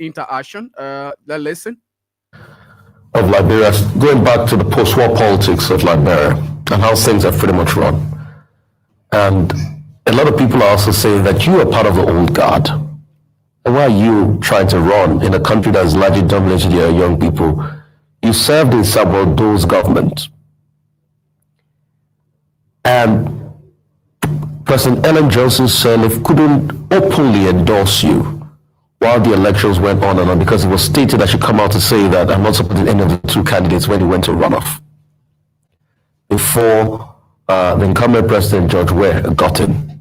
interaction. Let's listen. Of Liberia, going back to the post-war politics of Liberia and how things are pretty much run. And a lot of people are also saying that you are part of the old guard. And why are you trying to run in a country that is largely dominated by young people? You served in Salvador's government. And President Ellen Johnson Sirleaf couldn't openly endorse you while the elections went on and on, because it was stated that she come out to say that I'm not supporting any of the two candidates when he went to runoff before the incumbent president George Weah got in.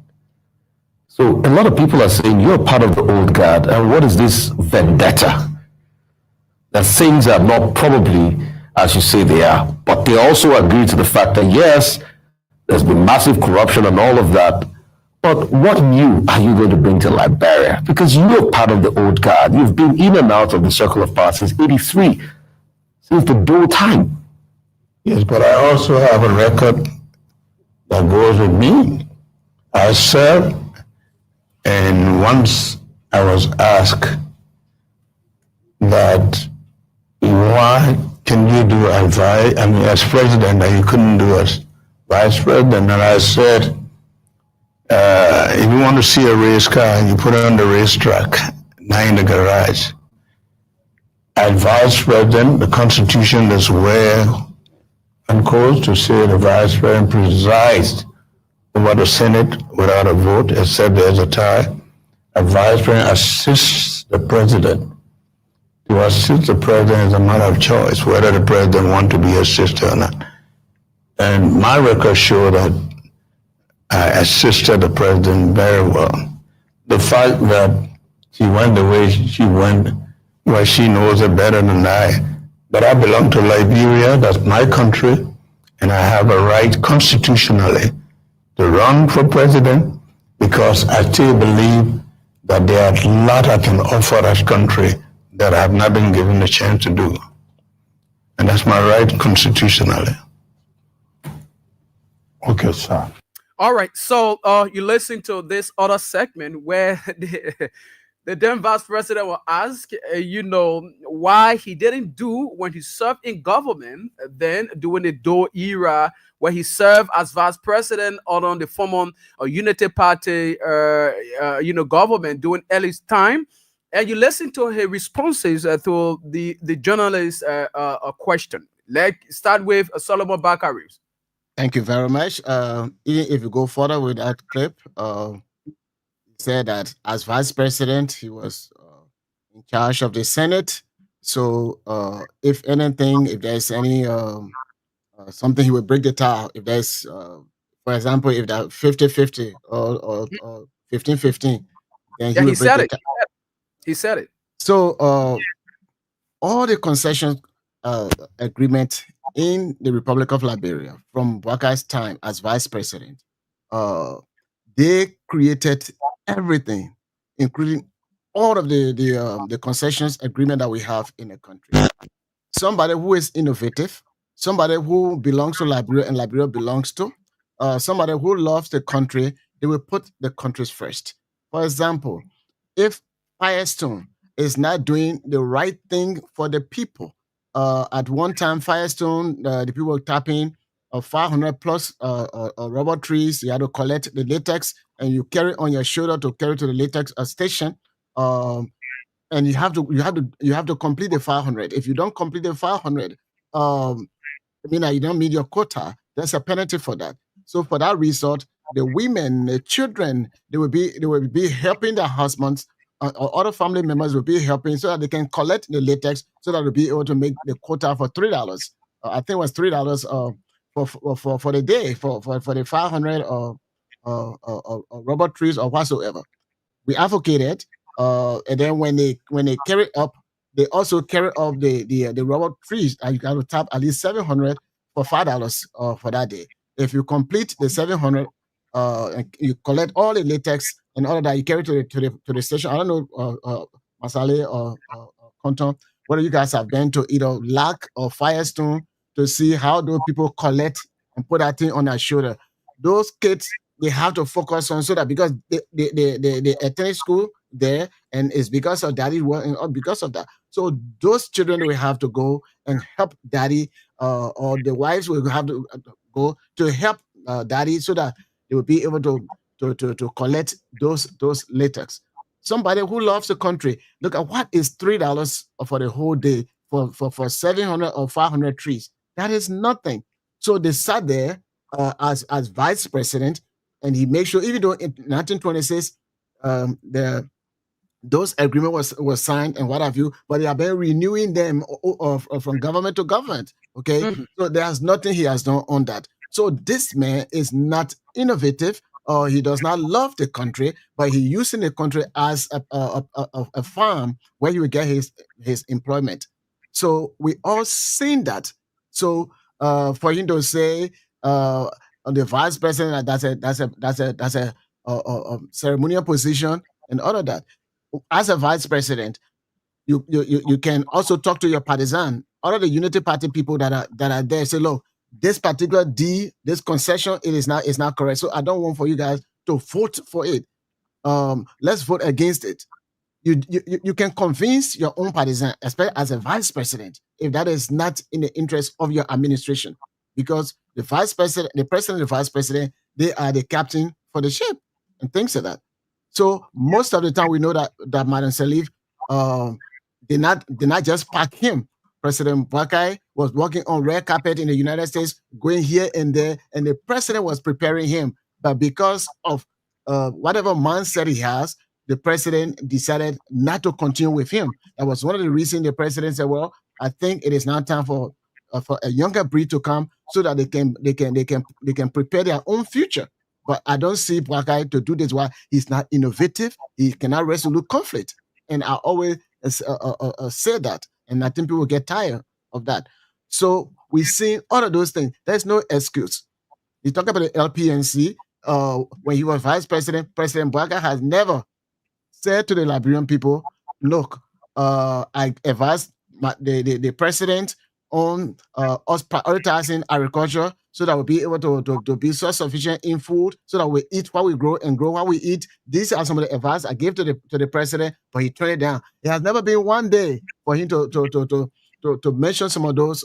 So a lot of people are saying you're part of the old guard, and what is this vendetta? That things are not probably as you say they are, but they also agree to the fact that yes, there's been massive corruption and all of that. But what new are you going to bring to Liberia? Because you're part of the old guard. You've been in and out of the circle of power since '83, since the Dole time. Yes, but I also have a record that goes with me. I served, and once I was asked that why can you do as president, and you couldn't do as vice president, and I said, if you want to see a race car, you put it on the racetrack, not in the garage. As vice president, the Constitution is well unclosed to say the vice president presides over the Senate without a vote, except there's a tie. A vice president assists the president. To assist the president is a matter of choice, whether the president wants to be assisted or not. And my records show that I assisted the president very well. The fact that she went the way she went, well, she knows it better than I. But I belong to Liberia, that's my country, and I have a right constitutionally to run for president because I still believe that there are a lot I can offer this country that I have not been given the chance to do. And that's my right constitutionally. Okay, sir. All right, so you listen to this other segment where the then vice president will ask, why he didn't do when he served in government, then during the Doe era, where he served as vice president on the former Unity Party, government during Ellie's time. And you listen to his responses to the journalist question. Let's start with Solomon Bakari. Thank you very much. If you go further with that clip, he said that as vice president, he was in charge of the Senate. So if anything, if there's any something, he would break the tie. If there's, for example, if that 50-50 or 15-15, then he would break the tie. He said it. So all the concession agreement in the Republic of Liberia from Bwaka's time as vice president, they created everything, including all of the concessions agreement that we have in the country. Somebody who is innovative, somebody who belongs to Liberia and Liberia belongs to, somebody who loves the country, they will put the countries first. For example, if Firestone is not doing the right thing for the people, at one time, Firestone, the people were tapping 500 plus rubber trees. You had to collect the latex and you carry on your shoulder to carry to the latex station. And you have to complete the 500. If you don't complete the 500, you don't meet your quota. There's a penalty for that. So for that result, the women, the children, they will be helping their husbands. Or other family members will be helping so that they can collect the latex so that they'll be able to make the quota for $3. I think it was $3 for the day for the 500 rubber trees or whatsoever. We advocated, and then when they carry up, they also carry up the rubber trees. You got to tap at least 700 for $5 for that day. If you complete the 700, you collect all the latex in order that you carry to the station. I don't know, Masale or Konton, whether you guys have been to either LAC or Firestone to see how those people collect and put that thing on their shoulder. Those kids, they have to focus on, so that because they attend school there, and it's because of daddy working, or because of that. So those children will have to go and help daddy, or the wives will have to go to help daddy, so that they will be able to collect those latex. Somebody who loves the country, look at what is $3 for the whole day for 700 or 500 trees. That is nothing. So they sat there as vice president, and he made sure, even though in 1926 the those agreement was signed and what have you, but they have been renewing them from government to government. Okay, so there's nothing he has done on that. So this man is not innovative, or he does not love the country, but he using the country as a farm where he will get his employment. So we all seen that. So for him to say on the vice president, that's a ceremonial position and all of that. As a vice president, you can also talk to your partisan, all of the Unity Party people that are there. Say, look, this particular this concession, it is not correct. So I don't want for you guys to vote for it. Let's vote against it. You can convince your own partisan, especially as a vice president, if that is not in the interest of your administration, because the vice president, the president, the vice president, they are the captain for the ship and things like that. So most of the time, we know that Madam Salif, did not just pack him. President Bakai was walking on red carpet in the United States, going here and there, and the president was preparing him. But because of whatever mindset he has, the president decided not to continue with him. That was one of the reasons the president said, "Well, I think it is now time for a younger breed to come, so that they can prepare their own future." But I don't see Bakai to do this. Why? He's not innovative. He cannot resolve conflict. And I always say that, and I think people get tired of that. So we see all of those things. There's no excuse. You talk about the LPNC. When he was vice president, President Bakai has never said to the Liberian people, "Look, I advise the president on us prioritizing agriculture, so that we'll be able to be self-sufficient in food, so that we eat what we grow and grow what we eat." These are some of the advice I gave to the president, but he turned it down. It has never been one day for him to mention some of those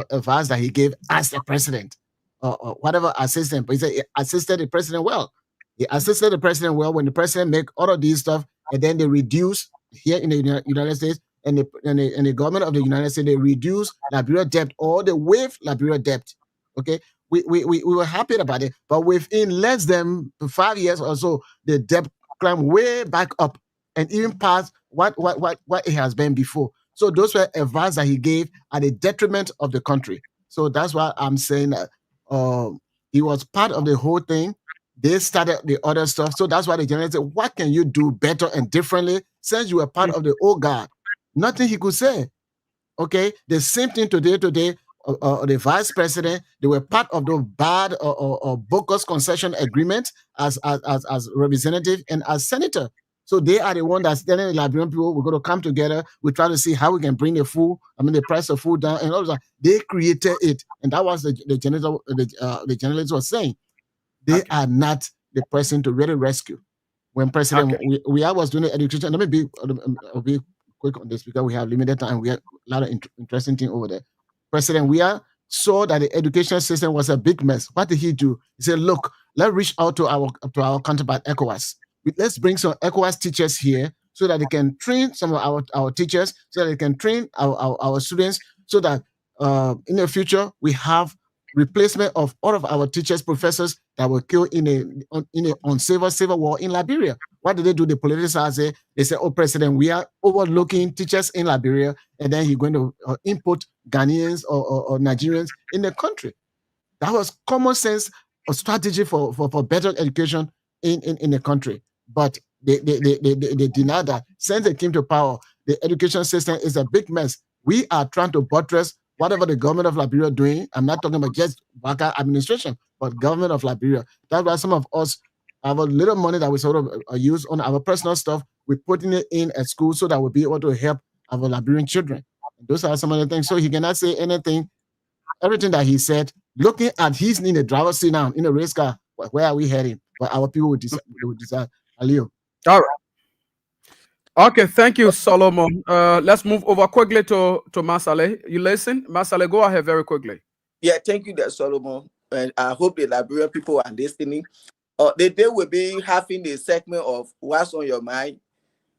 advice that he gave as the president, or whatever assistant. But he said he assisted the president well. He assisted the president well when the president make all of these stuff, and then they reduce here in the United States, and the government of the United States, they reduce Liberia debt, or they waive Liberia debt. Okay, we were happy about it, but within less than 5 years or so, the debt climbed way back up, and even past what it has been before. So those were advice that he gave at the detriment of the country. So that's why I'm saying that he was part of the whole thing. They started the other stuff. So that's why the general said, "What can you do better and differently since you were part of the old guard?" Nothing he could say. Okay, the same thing today. The vice president, they were part of the bad or bogus concession agreement as representative and as senator. So they are the one that's telling the Liberian people, we're going to come together. We try to see how we can bring the price of food down, and all that. They created it, and that was the journalist was saying. They are not the person to really rescue. When President we was doing the education, let me I'll be quick on this because we have limited time. We have a lot of interesting things over there. President Weah saw that the education system was a big mess. What did he do? He said, "Look, let's reach out to our counterpart ECOWAS. Let's bring some ECOWAS teachers here, so that they can train some of our teachers, so that they can train our students, so that in the future we have replacement of all of our teachers, professors that were killed in a civil war in Liberia." What did they do? The politicians say, they say, "Oh, President, we are overlooking teachers in Liberia, and then he's going to import Ghanaians or Nigerians in the country." That was common sense, a strategy for better education in the country. But they deny that. Since they came to power, the education system is a big mess. We are trying to buttress whatever the government of Liberia doing. I'm not talking about just Baka administration, but government of Liberia. That's why some of us have a little money that we sort of use on our personal stuff. We're putting it in at school, so that we'll be able to help our Liberian children. Those are some of the things. So he cannot say anything everything that he said, looking at he's in a driver's seat now, in a race car, where are we heading? But our people would decide. Alio. All right. Okay, thank you, Solomon. Let's move over quickly to Masale. You listen? Masale, go ahead very quickly. Yeah, thank you, there, Solomon. And I hope the Liberian people are listening. The day will be having a segment of what's on your mind.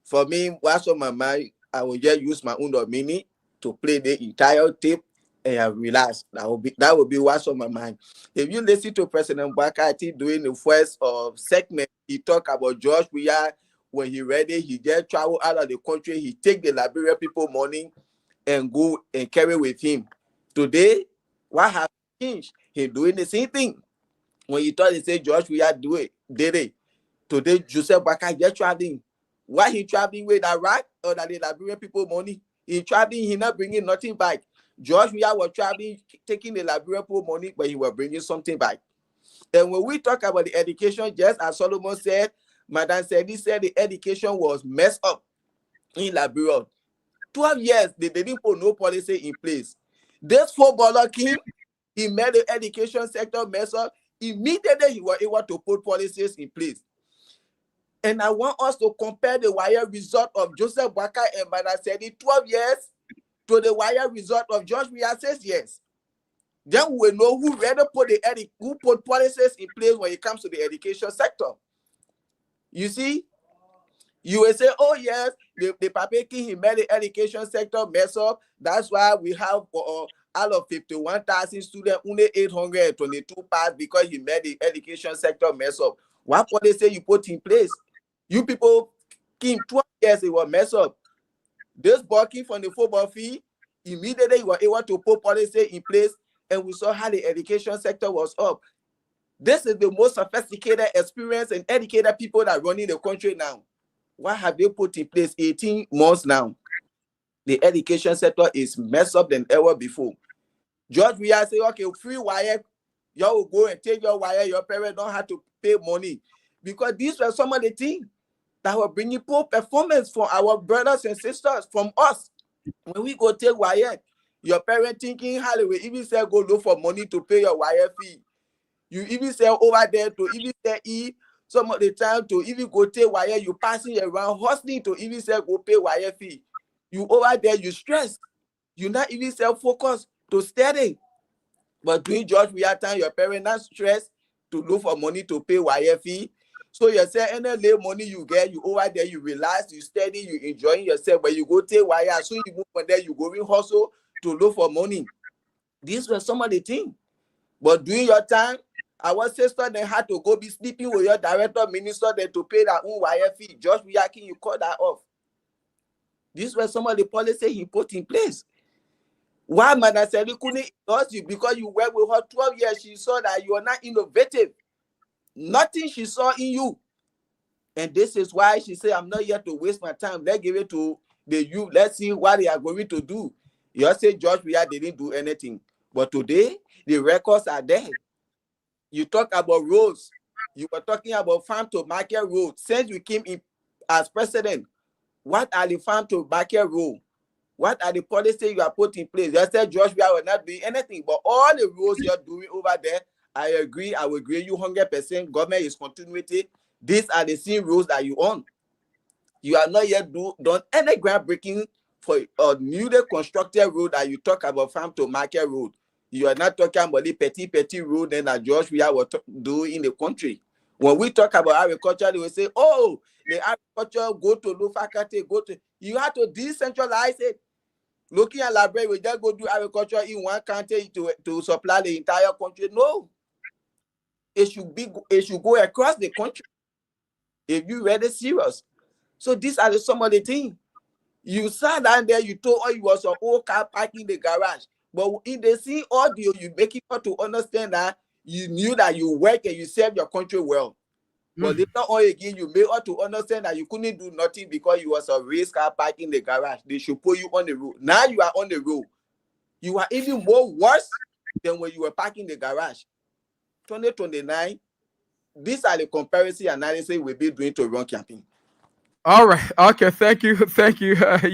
For me, what's on my mind, I will just use my own minute to play the entire tape and relax. That will be what's on my mind. If you listen to President Bakati during the first segment, he talked about George Weah. When he ready, he just travel out of the country. He take the Liberian people money and go and carry with him. Today, what has changed? He doing the same thing. When you thought they say George Weah did it. Today, Joseph Bakati just traveling. Why he traveling with that right or that the Liberian people money? He traveling, he not bringing nothing back. George Weah was traveling, taking the Liberian people money, but he was bringing something back. And when we talk about the education, just as Solomon said, Madam Sedi said the education was messed up in Liberia. 12 years, they didn't put no policy in place. This footballer came, he made the education sector mess up. Immediately, he was able to put policies in place. And I want us to compare the wire result of Joseph Baka and Madam Sedi 12 years to the wire result of George Weah 6 years. Then we will know who rather who put policies in place when it comes to the education sector. You see, you will say, oh yes, the Papeki, he made the education sector mess up. That's why we have out of 51,000 students, only 822 passed because he made the education sector mess up. What policy you put in place? You people came 12 years, it was mess up. This bucking from the football field, immediately you were able to put policy in place, and we saw how the education sector was up. This is the most sophisticated, experienced, and educated people that are running the country now. What have they put in place 18 months now? The education sector is messed up than ever before. George Weah say, okay, free wire, you will go and take your wire, your parents don't have to pay money. Because these were some of the things that were bringing poor performance for our brothers and sisters, from us. When we go take wire, your parents thinking, how they will even say go look for money to pay your wire fee. You even say over there to even say some of the time to even go take wire, you passing around hustling to even say go pay wire fee. You over there, you stress. You not even self-focused to study. But during George Weah time, your parents not stressed to look for money to pay wire fee. So you say any little money you get, you over there, you relax, you steady, you enjoying yourself. But you go take wire, as soon you move from there, you go in hustle to look for money. These were some of the things. But during your time, our sister then had to go be sleeping with your director, minister, then to pay their own wire fee. George Weah, you cut that off. These were some of the policies he put in place. Why Madam Sedi couldn't endorse you? Because you worked with her 12 years, she saw that you are not innovative. Nothing she saw in you. And this is why she said, I'm not here to waste my time. Let's give it to the youth. Let's see what they are going to do. You say George Weah didn't do anything. But today, the records are there. You talk about roads. You were talking about farm to market road. Since you came in as president, what are the farm to market road? What are the policies you are putting in place? You said George Weah will not do anything, but all the roads you're doing over there, I agree. I will agree you 100%. Government is continuity. These are the same roads that you own. You are not yet done any groundbreaking for a newly constructed road that you talk about farm to market road. You are not talking about the petty road that George Weah will do in the country. When we talk about agriculture, they will say, oh, the agriculture go to low faculty, you have to decentralize it. Looking at Liberia, we just go do agriculture in one country to supply the entire country. No. It should go across the country. If you really serious. So these are some of the things. You sat down there, you told you was an old car parking in the garage. But in the same audio, you make it to understand that you knew that you work and you serve your country well. But later on again, you made to understand that you couldn't do nothing because you was a race car parking in the garage. They should put you on the road. Now you are on the road. You are even more worse than when you were parking in the garage. 2029, these are the comparison analysis we'll be doing to run campaign. All right. Okay. Thank you. Thank you. There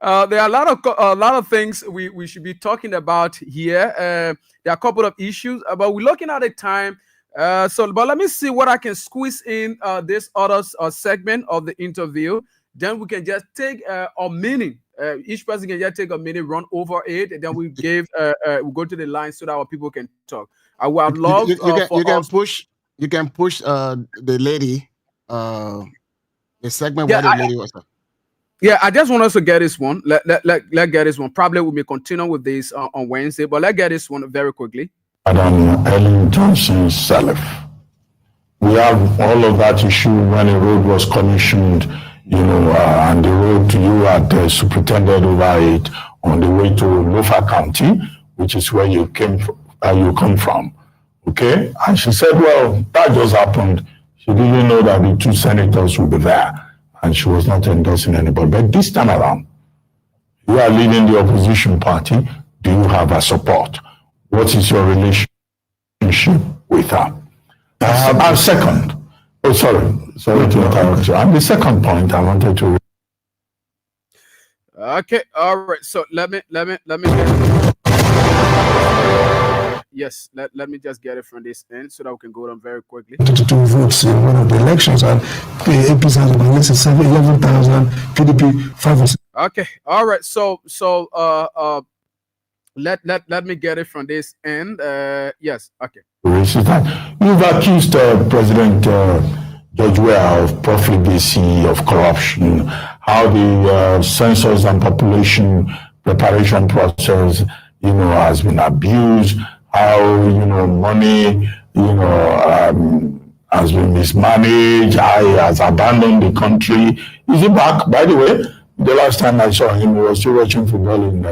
are a lot of things we should be talking about here. There are a couple of issues, but we're looking at the time. But let me see what I can squeeze in this other segment of the interview. Then we can just take a minute. Each person can just take a minute, run over it, and then we go to the line so that our people can talk. I would have loved for You us. can push the lady the segment Yeah, where the lady was. Yeah, I just want us to get this one. Let get this one. Probably we may continue with this on Wednesday, but let's get this one very quickly. Madam Ellen Johnson Salif. We have all of that issue when a road was commissioned, and the road you had superintended over it on the way to Lofa County, which is where you come from. Okay? And she said, well, that just happened. She didn't know that the two senators would be there, and she was not endorsing anybody. But this time around, you are leading the opposition party. Do you have her support? What is your relationship with her? And second, sorry to interrupt you. And the second point I wanted to. Okay, all right. So let me yes, let me just get it from this end so that we can go down very quickly. 22 votes in one of the elections, and APC has about 11,000, PDP 5. Okay, all right. So let me get it from this end. Yes, okay. You've accused President George Weah of profligacy, of corruption, how the census and population preparation process, has been abused, how, money, has been mismanaged, how he has abandoned the country. Is he back? By the way, the last time I saw him, he was still watching football in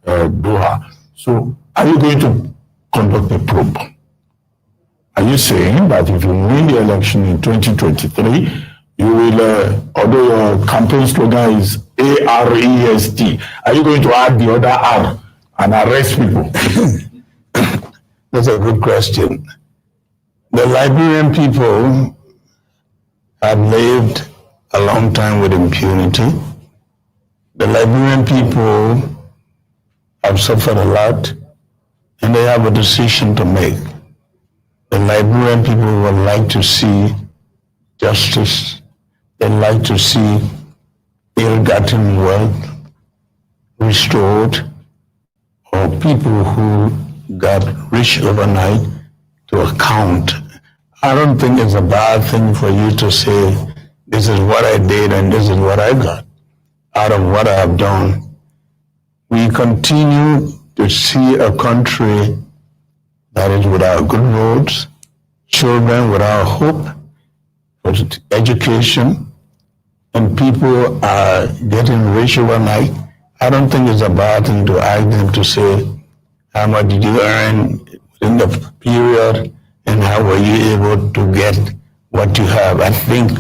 Doha. So, are you going to conduct a probe? Are you saying that if you win the election in 2023, you will, although your campaign slogan is AREST, are you going to add the other R and arrest people? That's a good question. The Liberian people have lived a long time with impunity. The Liberian people have suffered a lot, and they have a decision to make. The Liberian people would like to see justice. They like to see ill-gotten wealth restored, or people who got rich overnight to account. I don't think it's a bad thing for you to say, this is what I did and this is what I got out of what I have done. We continue to see a country that is without good roads, children without hope for education, and people are getting rich overnight. I don't think it's a bad thing to ask them to say, how much did you earn in the period, and how were you able to get what you have? I think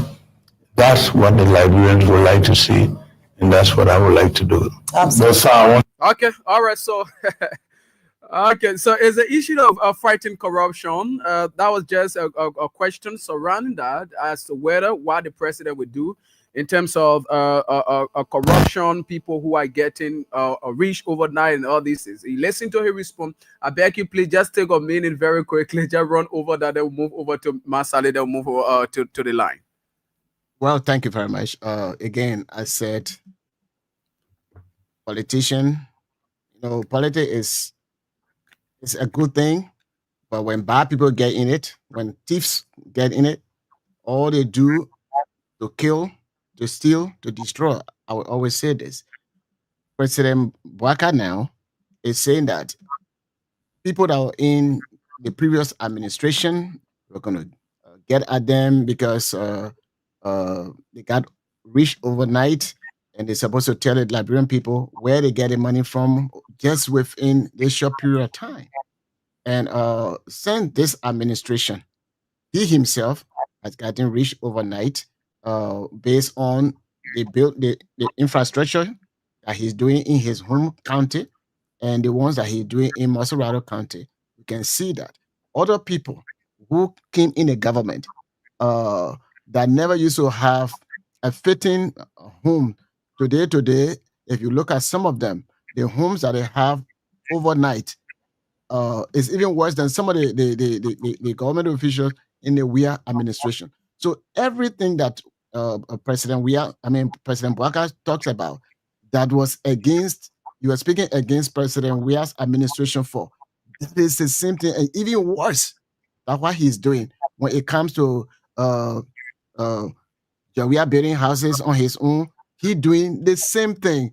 that's what the Liberians would like to see, and that's what I would like to do. Absolutely. Okay, all right. So, okay, so is the issue of fighting corruption? That was just a question surrounding that as to what the president would do in terms of corruption, people who are getting rich overnight and all these things. Listen to him respond. I beg you, please just take a minute very quickly. Just run over that. They'll move over to Masale. They'll move over to the line. Well, thank you very much. Again, I said, politician, politics is a good thing, but when bad people get in it, when thieves get in it, all they do to kill, to steal, to destroy. I will always say this. President Bwaka now is saying that people that were in the previous administration were going to get at them because they got rich overnight, and they're supposed to tell the Liberian people where they get the money from just within this short period of time. And since this administration, he himself has gotten rich overnight based on the infrastructure that he's doing in his home county and the ones that he's doing in Maserado County. You can see that other people who came in the government that never used to have a fitting home today, if you look at some of them, the homes that they have overnight is even worse than some of the government officials in the Weah administration. So everything that President Bouaka talks about that was against, you are speaking against President Weah's administration for, that is the same thing, and even worse than what he's doing when it comes to we are building houses on his own. He doing the same thing.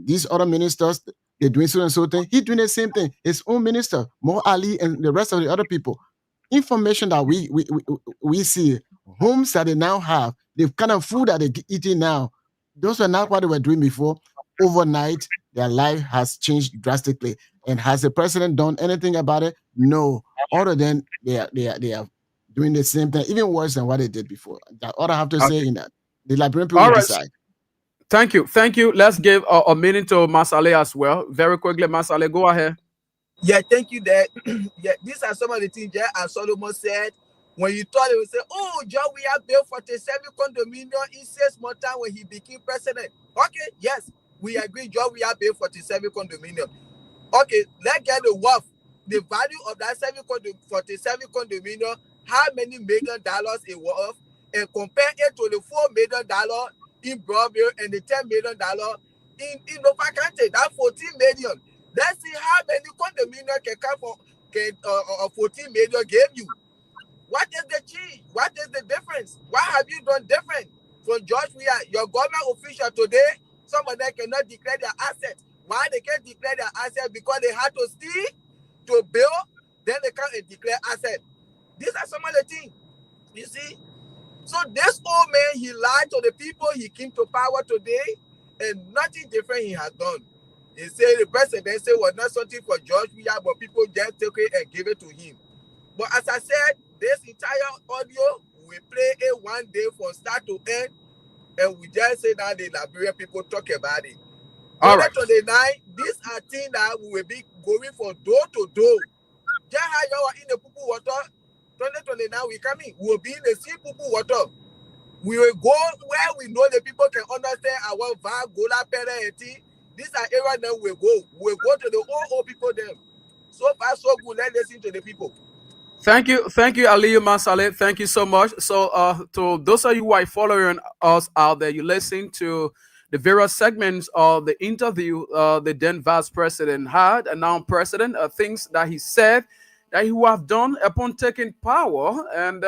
These other ministers, they're doing so and so thing. He doing the same thing. His own minister, Mo Ali, and the rest of the other people. Information that we see, homes that they now have, the kind of food that they're eating now, those are not what they were doing before. Overnight, their life has changed drastically. And has the president done anything about it? No. Other than they are doing the same thing, even worse than what they did before. That's all I have to say in that. The Liberian people will decide. Thank you. Let's give a minute to Masale as well. Very quickly, Masale, go ahead. Yeah, thank you. That these are some of the things that as Solomon said. When you thought it would say, oh, John, we have built 47 condominium in 6 months time when he became president. Okay, yes, we agree, John, we have built 47 condominium. Okay, let's get the worth, the value of that 47 condominium, how many $1 million it worth, and compare it to the $4 million in Broadview and the $10 million in Nova County. That's 14 million. Let's see how many condominium can come for 14 million gave you. What is the change? What is the difference? What have you done different from George Weah? Your government official today, some of them cannot declare their assets. Why they can't declare their assets? Because they had to steal to build, then they can't declare assets. These are some of the things, you see. So this old man, he lied to the people. He came to power today, and nothing different he has done. He said the president said was not something for George Weah, but people just take it and give it to him. But as I said, this entire audio, we play it one day from start to end, and we just say that the Liberian people talk about it. All right. 2029, these are things that we will be going from door to door. Just how you are in the Pupu water, 2029 we coming. We will be in the sea Pupu water. We will go where we know the people can understand our vibe, Gola, Pere, and T. These are areas that we will go. We will go to the old people there. So far, so good. Let's listen to the people. Thank you, Aliyu Masale. Thank you so much. So, to those of you who are following us out there, you listen to the various segments of the interview the then Vice President had, and now President, things that he said that he would have done upon taking power, and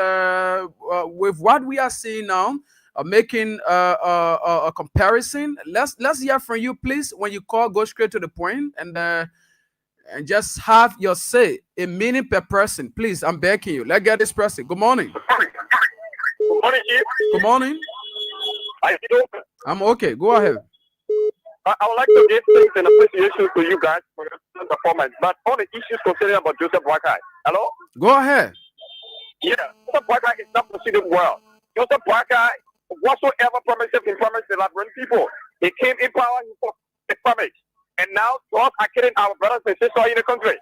with what we are seeing now, making a comparison. Let's hear from you, please. When you call, go straight to the point, and just have your say, a minute per person. Please, I'm begging you. Let's get this person. Good morning. Good morning, Chief. Good morning. How you doing? I'm okay. Go ahead. I would like to give thanks and appreciation to you guys for your performance. But all the issues concerning about Joseph Boakai. Hello? Go ahead. Yeah, Joseph Boakai is not proceeding well. Joseph Boakai, whatsoever promises he promised the Liberian people, he came in power, he fulfilled the promise. And now, us are killing our brothers and sisters in the country.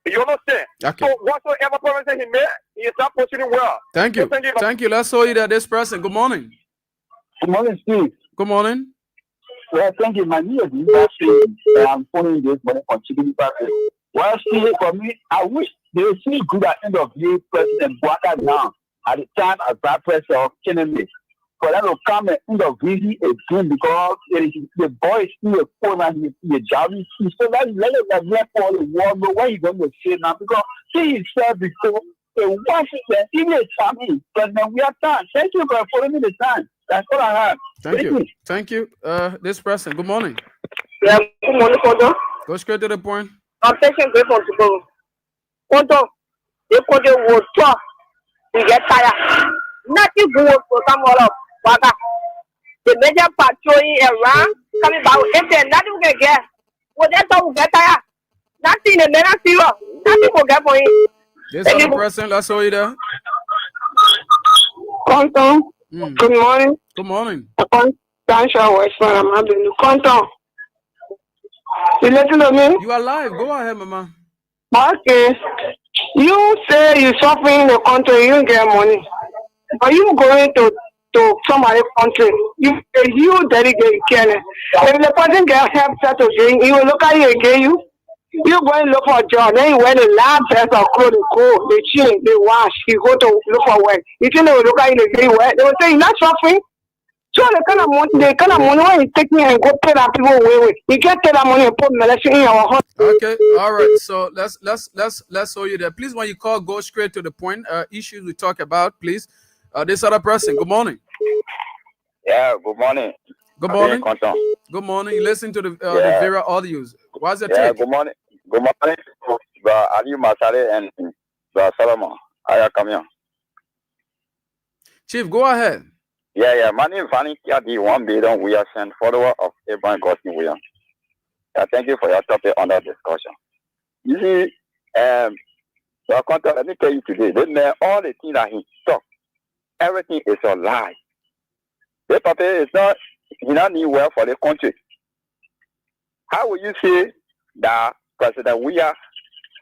You understand? Okay. So, whatsoever promises he made, he is not proceeding well. Thank you. Thank you. Let's show you that this person. Good morning. Good morning, Steve. Good morning. Well, thank you. My name is Steve. I'm following this morning on Chicken Party. Well, Steve, for me, I wish they would see good at the end of the President Boakai now at the time as Vice President of Kennedy. For that will come and end of really again because the boy is still a phone and he's a jolly. So let it for the world know what he's going to say now because he said before the Washington, even a family, President, we are time. Thank you for following me the time. That's all I have. Thank you. This person. Good morning. Yeah, good morning, Kondo. Go straight to the point. I'm patient great for tomorrow. Kondo, they put the word talk. You get tired. Nothing good for someone else. The major patrolling around coming back. If they're nothing we can get, well, that's how we get tired. Nothing in the middle zero. Nothing we get for him. This other person, let's show you there. Konton. Good morning. Good morning. Tansha Westman, I'm having you. Konton. You listen to me? You are live. Go ahead, Mama. Okay. You say you're suffering in the country, you don't get money. Are you going to to somebody's country. If you dedicate Kenya, if the person get help settle thing, he will look at you again. You go and look for a job, then you wear the lab dress or clothes, they change, they wash, you go to look for work. You think they will look at you again, they will say, you're not suffering. So the kind of money when you take me and go pay that people away, you get that money and put medicine in your home. Okay, all right. So let's hold you there. Please, when you call, go straight to the point. Issues we talk about, please. This other person. Good morning. Yeah, good morning. Good morning. Good morning. You listen to the Vera audios. What's your take? Good morning. Good morning, Ali Masare and Solomon. I come here. Chief, go ahead. Yeah. My name is Fanny Kiadi, 1 billion. We are sent follower of Abraham Godwin Williams. Thank you for your topic under discussion. You see, let me tell you today, all the things that he talked, everything is a lie. The topic is not, he not need well for the country. How will you say that President Weah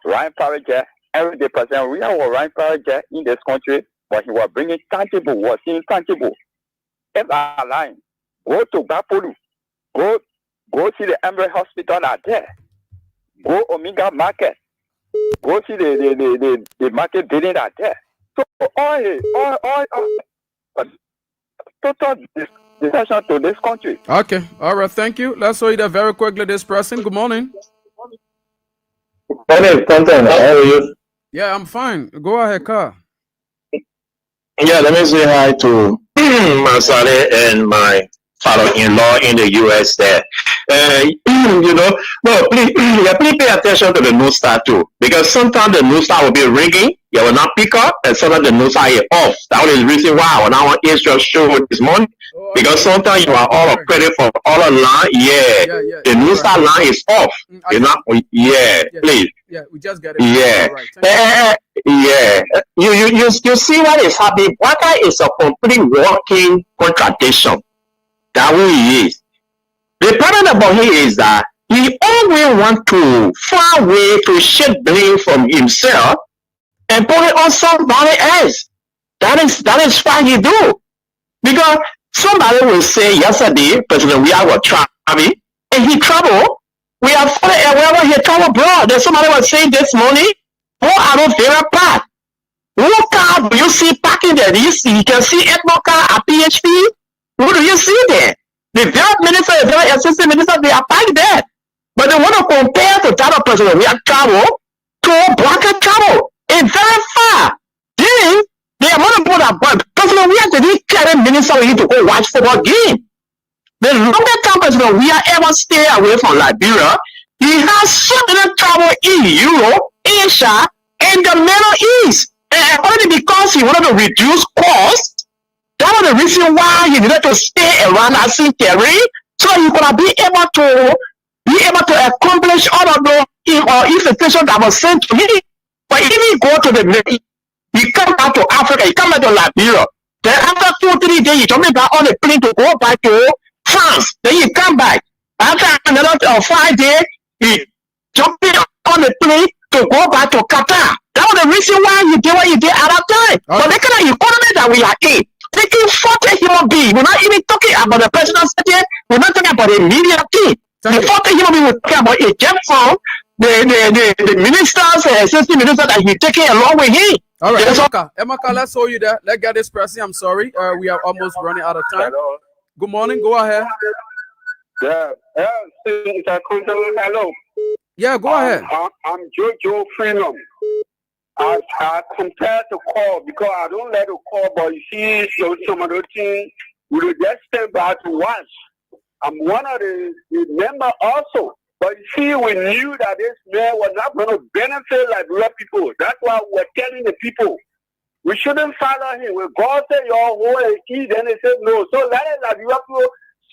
Ryan Parajet, every day President Weah was Ryan Parajet in this country, but he was bringing tangible, was intangible. If I lying, go to Bapolu, go see the Embrace Hospital out there, go Omega Market, go see the market building out there. So all total decision to this country. Okay, all right, thank you. Let's hold that very quickly. This person. Good morning. My name is Content. How are you? Yeah, I'm fine. Go ahead, Carl. Yeah, let me say hi to Masale and my father-in-law in the US there. Please pay attention to the news star too, because sometimes the news star will be ringing, you will not pick up, and sometimes the news star is off. That is the reason why I want to just show this morning, because sometimes you are all of credit for all online. The news star line is off. Please. Yeah, we just got it. You see what is happening. Waka is a complete walking contradiction. That way he is. The problem about him is that he always want to find a way to shift blame from himself and put it on somebody else. That is what he do. Because somebody will say yesterday, President Weah was traveling, and he traveled. We are wherever he traveled abroad. Then somebody was saying this morning, who are those very bad? What car do you see parking there? You can see Edmond car at PHP. Who do you see there? The very minister, the very assistant minister, they are parked there. But they want to compare to that of President Weah travel to Blanca travel. It's very far. Then they are going to put a President Weah didn't carry minister with him to go watch football game. The longest time President Weah ever stay away from Liberia, he has so many travel in Europe, Asia, and the Middle East. And only because he wanted to reduce costs, that was the reason why he needed to stay around as Kerry, so he could be able to accomplish all of the invitation that was sent to him. But if he go to the Middle East, he come back to Africa, he come back to Liberia. Then after 2-3 days, he jumping back on the plane to go back to France. Then he come back. After another 5 days, he jumping on the plane to go back to Qatar. That was the reason why he did what he did at that time. Okay. But the kind of economy that we are in, taking 40 human beings, we're not even talking about the president sitting, we're not talking about the media team. The 40 human beings, we're talking about a jet from the ministers and assistant ministers that he's taking along with him. All right, Emeka, let's hold you there. Let's get this person. I'm sorry. We are almost running out of time. Hello. Good morning. Go ahead. Yeah. Hello. Yeah, go ahead. I'm Jojo Freedom. I compare to call because I don't let to call, but you see, some of the things we will just step back to watch. I'm one of the members also. But you see, we knew that this man was not going to benefit like real people. That's why we're telling the people we shouldn't follow him. When God said your whole and eat, then they said no. So let it like real people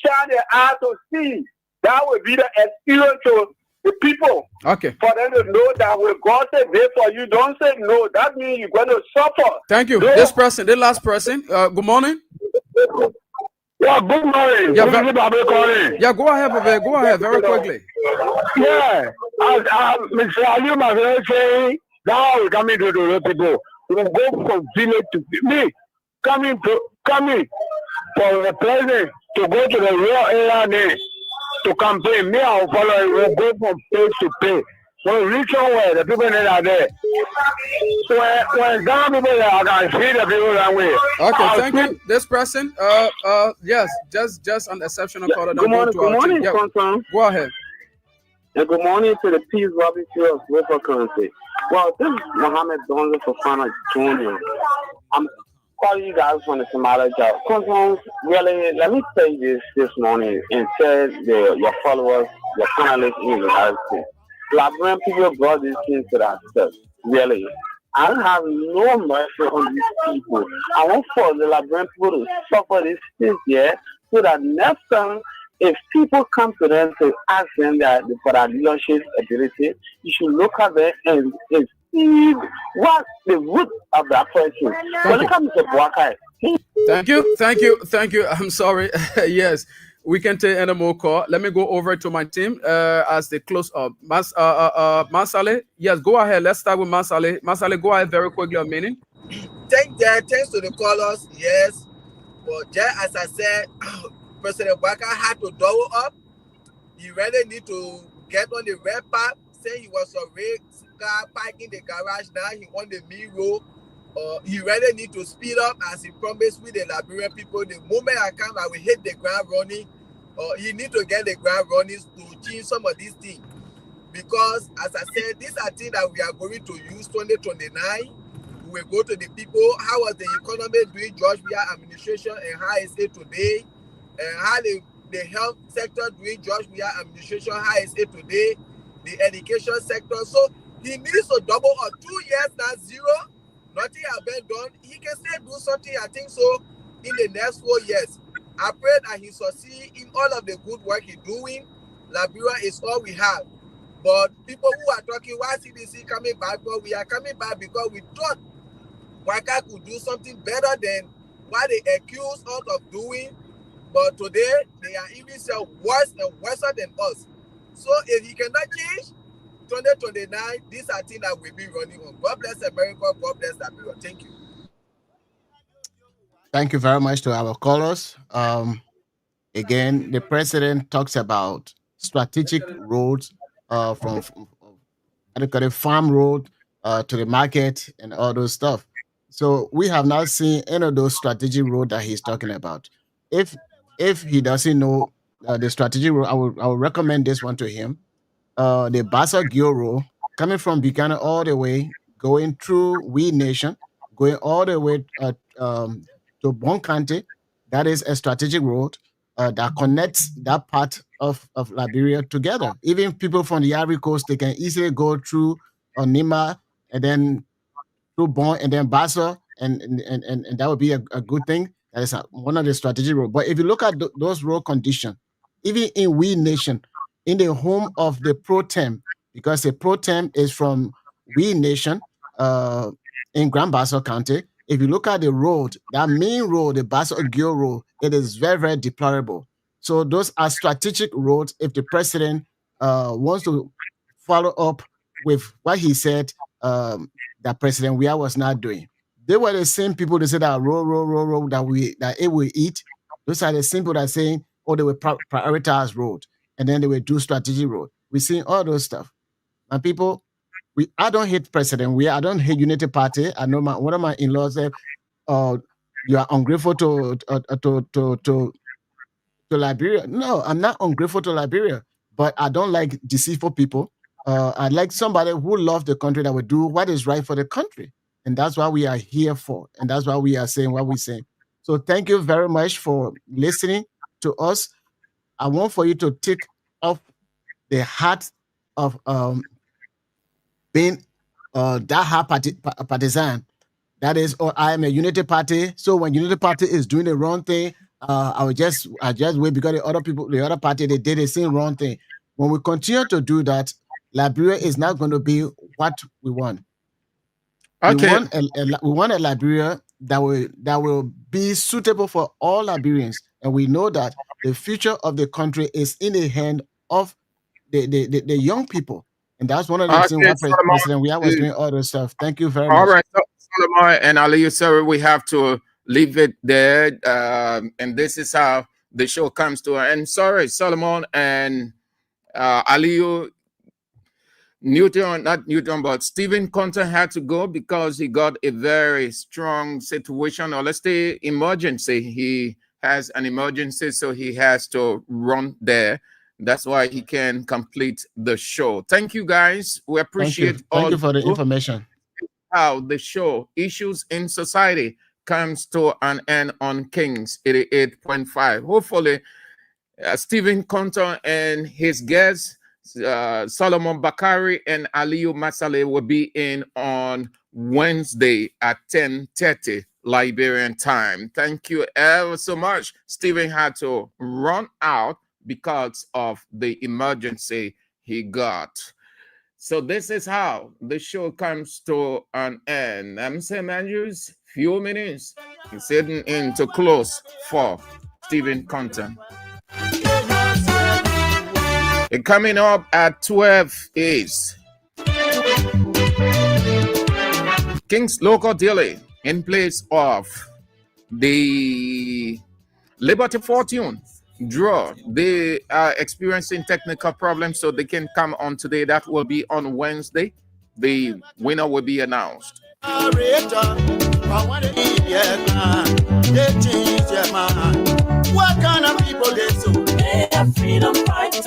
shine their eyes to see. That would be the experience to the people. Okay. For them to know that when God said this for you, don't say no. That means you're going to suffer. Thank you. So, The last person. Good morning. Yeah, good morning. Yeah, go ahead, Babe. Go ahead very quickly. Yeah, Mr. Ali Mavere saying now we're coming to the people. We will go from village to village. Coming for the president to go to the real area there to campaign. Me, I will follow him. We'll go from place to place. When we reach somewhere, the people that are there. When Ghana people there, I can see the people that way. Okay, thank you. This person, yes, just an exceptional caller. Good morning, Conson. Go ahead. And good morning to the Peace Barbecue of Local Currency. Well, this is Mohammed Donzo Fofana Jr. I'm calling you guys from the Somalia job. Conson, really, let me say this morning and tell your followers, your panelists in the United States. Liberian people brought these things to themselves. Really. I don't have no mercy on these people. I want for the Liberian people to suffer these things here so that next time, if people come to them to ask them that for their leadership ability, you should look at them and see what the root of that person. When it comes to Boakai. Thank you. I'm sorry. Yes, we can take any more call. Let me go over to my team as they close up. Masale, yes, go ahead. Let's start with Masale. Masale, go ahead very quickly on meaning. Thanks to the callers, yes. But just as I said, President Baka had to double up. He really need to get on the red path. Say he was a red car parked in the garage. Now he on the main road. He really need to speed up as he promised with the Liberian people. The moment I come, I will hit the ground running. He need to get the ground running to change some of these things. Because as I said, these are things that we are going to use 2029. We will go to the people. How was the economy during George Weah administration and how is it today? And how the health sector during George Weah administration, how is it today? The education sector. So he needs to double up 2 years, not zero. Nothing has been done. He can still do something, I think so, in the next 4 years. I pray that he succeed in all of the good work he's doing. Liberia is all we have. But people who are talking, why CDC coming back? But we are coming back because we thought Waka could do something better than what they accuse us of doing. But today, they are even still worse and worse than us. So if he cannot change, 2029, these are things that we'll be running on. God bless America. God bless Liberia. Thank you. Thank you very much to our callers. Again, the president talks about strategic roads from farm road to the market and all those stuff. So we have not seen any of those strategic road that he's talking about. If he doesn't know the strategic road, I will recommend this one to him. The Bassa Giro coming from Buchanan all the way, going through We Nation, going all the way to Bon County. That is a strategic road that connects that part of Liberia together. Even people from the Ivory Coast, they can easily go through Nima and then through Bon and then Bassa, and that would be a good thing. That is one of the strategic roads. But if you look at those road conditions, even in We Nation, in the home of the pro tem, because the pro tem is from We Nation in Grand Bassa County. If you look at the road, that main road, the Bassa Gil Road, it is very, very deplorable. So those are strategic roads. If the president wants to follow up with what he said that President Weah was not doing, they were the same people that said that road that it will eat. Those are the same people that are saying, oh, they will prioritize road, and then they will do strategic road. We're seeing all those stuff. And people, I don't hate President Weah. I don't hate Unity Party. I know one of my in-laws said, you are ungrateful to Liberia. No, I'm not ungrateful to Liberia, but I don't like deceitful people. I like somebody who loves the country that will do what is right for the country. And that's what we are here for. And that's why we are saying what we say. So thank you very much for listening to us. I want for you to take off the hat of being that partisan. That is, or I am a Unity Party. So when Unity Party is doing the wrong thing, I just wait because the other party, they did the same wrong thing. When we continue to do that, Liberia is not going to be what we want. Okay. We want a Liberia that will be suitable for all Liberians, and we know that the future of the country is in the hand of the young people, and that's one of the things why President Weah was doing all this stuff. Thank you very much. All right, Solomon and Ali, sir, we have to leave it there. And this is how the show comes to an end. Sorry, Solomon and Aliyu Newton, not Newton, but Stephen Conter had to go because he got a very strong situation, or let's say emergency. He has an emergency, so he has to run there. That's why he can complete the show. Thank you, guys. We appreciate all. Thank you for the information. How the show Issues in Society comes to an end on Kings 88.5. Hopefully, Stephen Conter and his guests, Solomon Bakari and Aliyu Masale, will be in on Wednesday at 10:30 Liberian time. Thank you ever so much. Stephen had to run out because of the emergency he got. So this is how the show comes to an end. I'm Sam Andrews. Few minutes. He's heading in to close for Stephen Conter. And coming up at 12 is King's Local Daily in place of the Liberty Fortune draw. They are experiencing technical problems, so they can come on today. That will be on Wednesday. The winner will be announced. What kind of people they so? They are freedom fighters.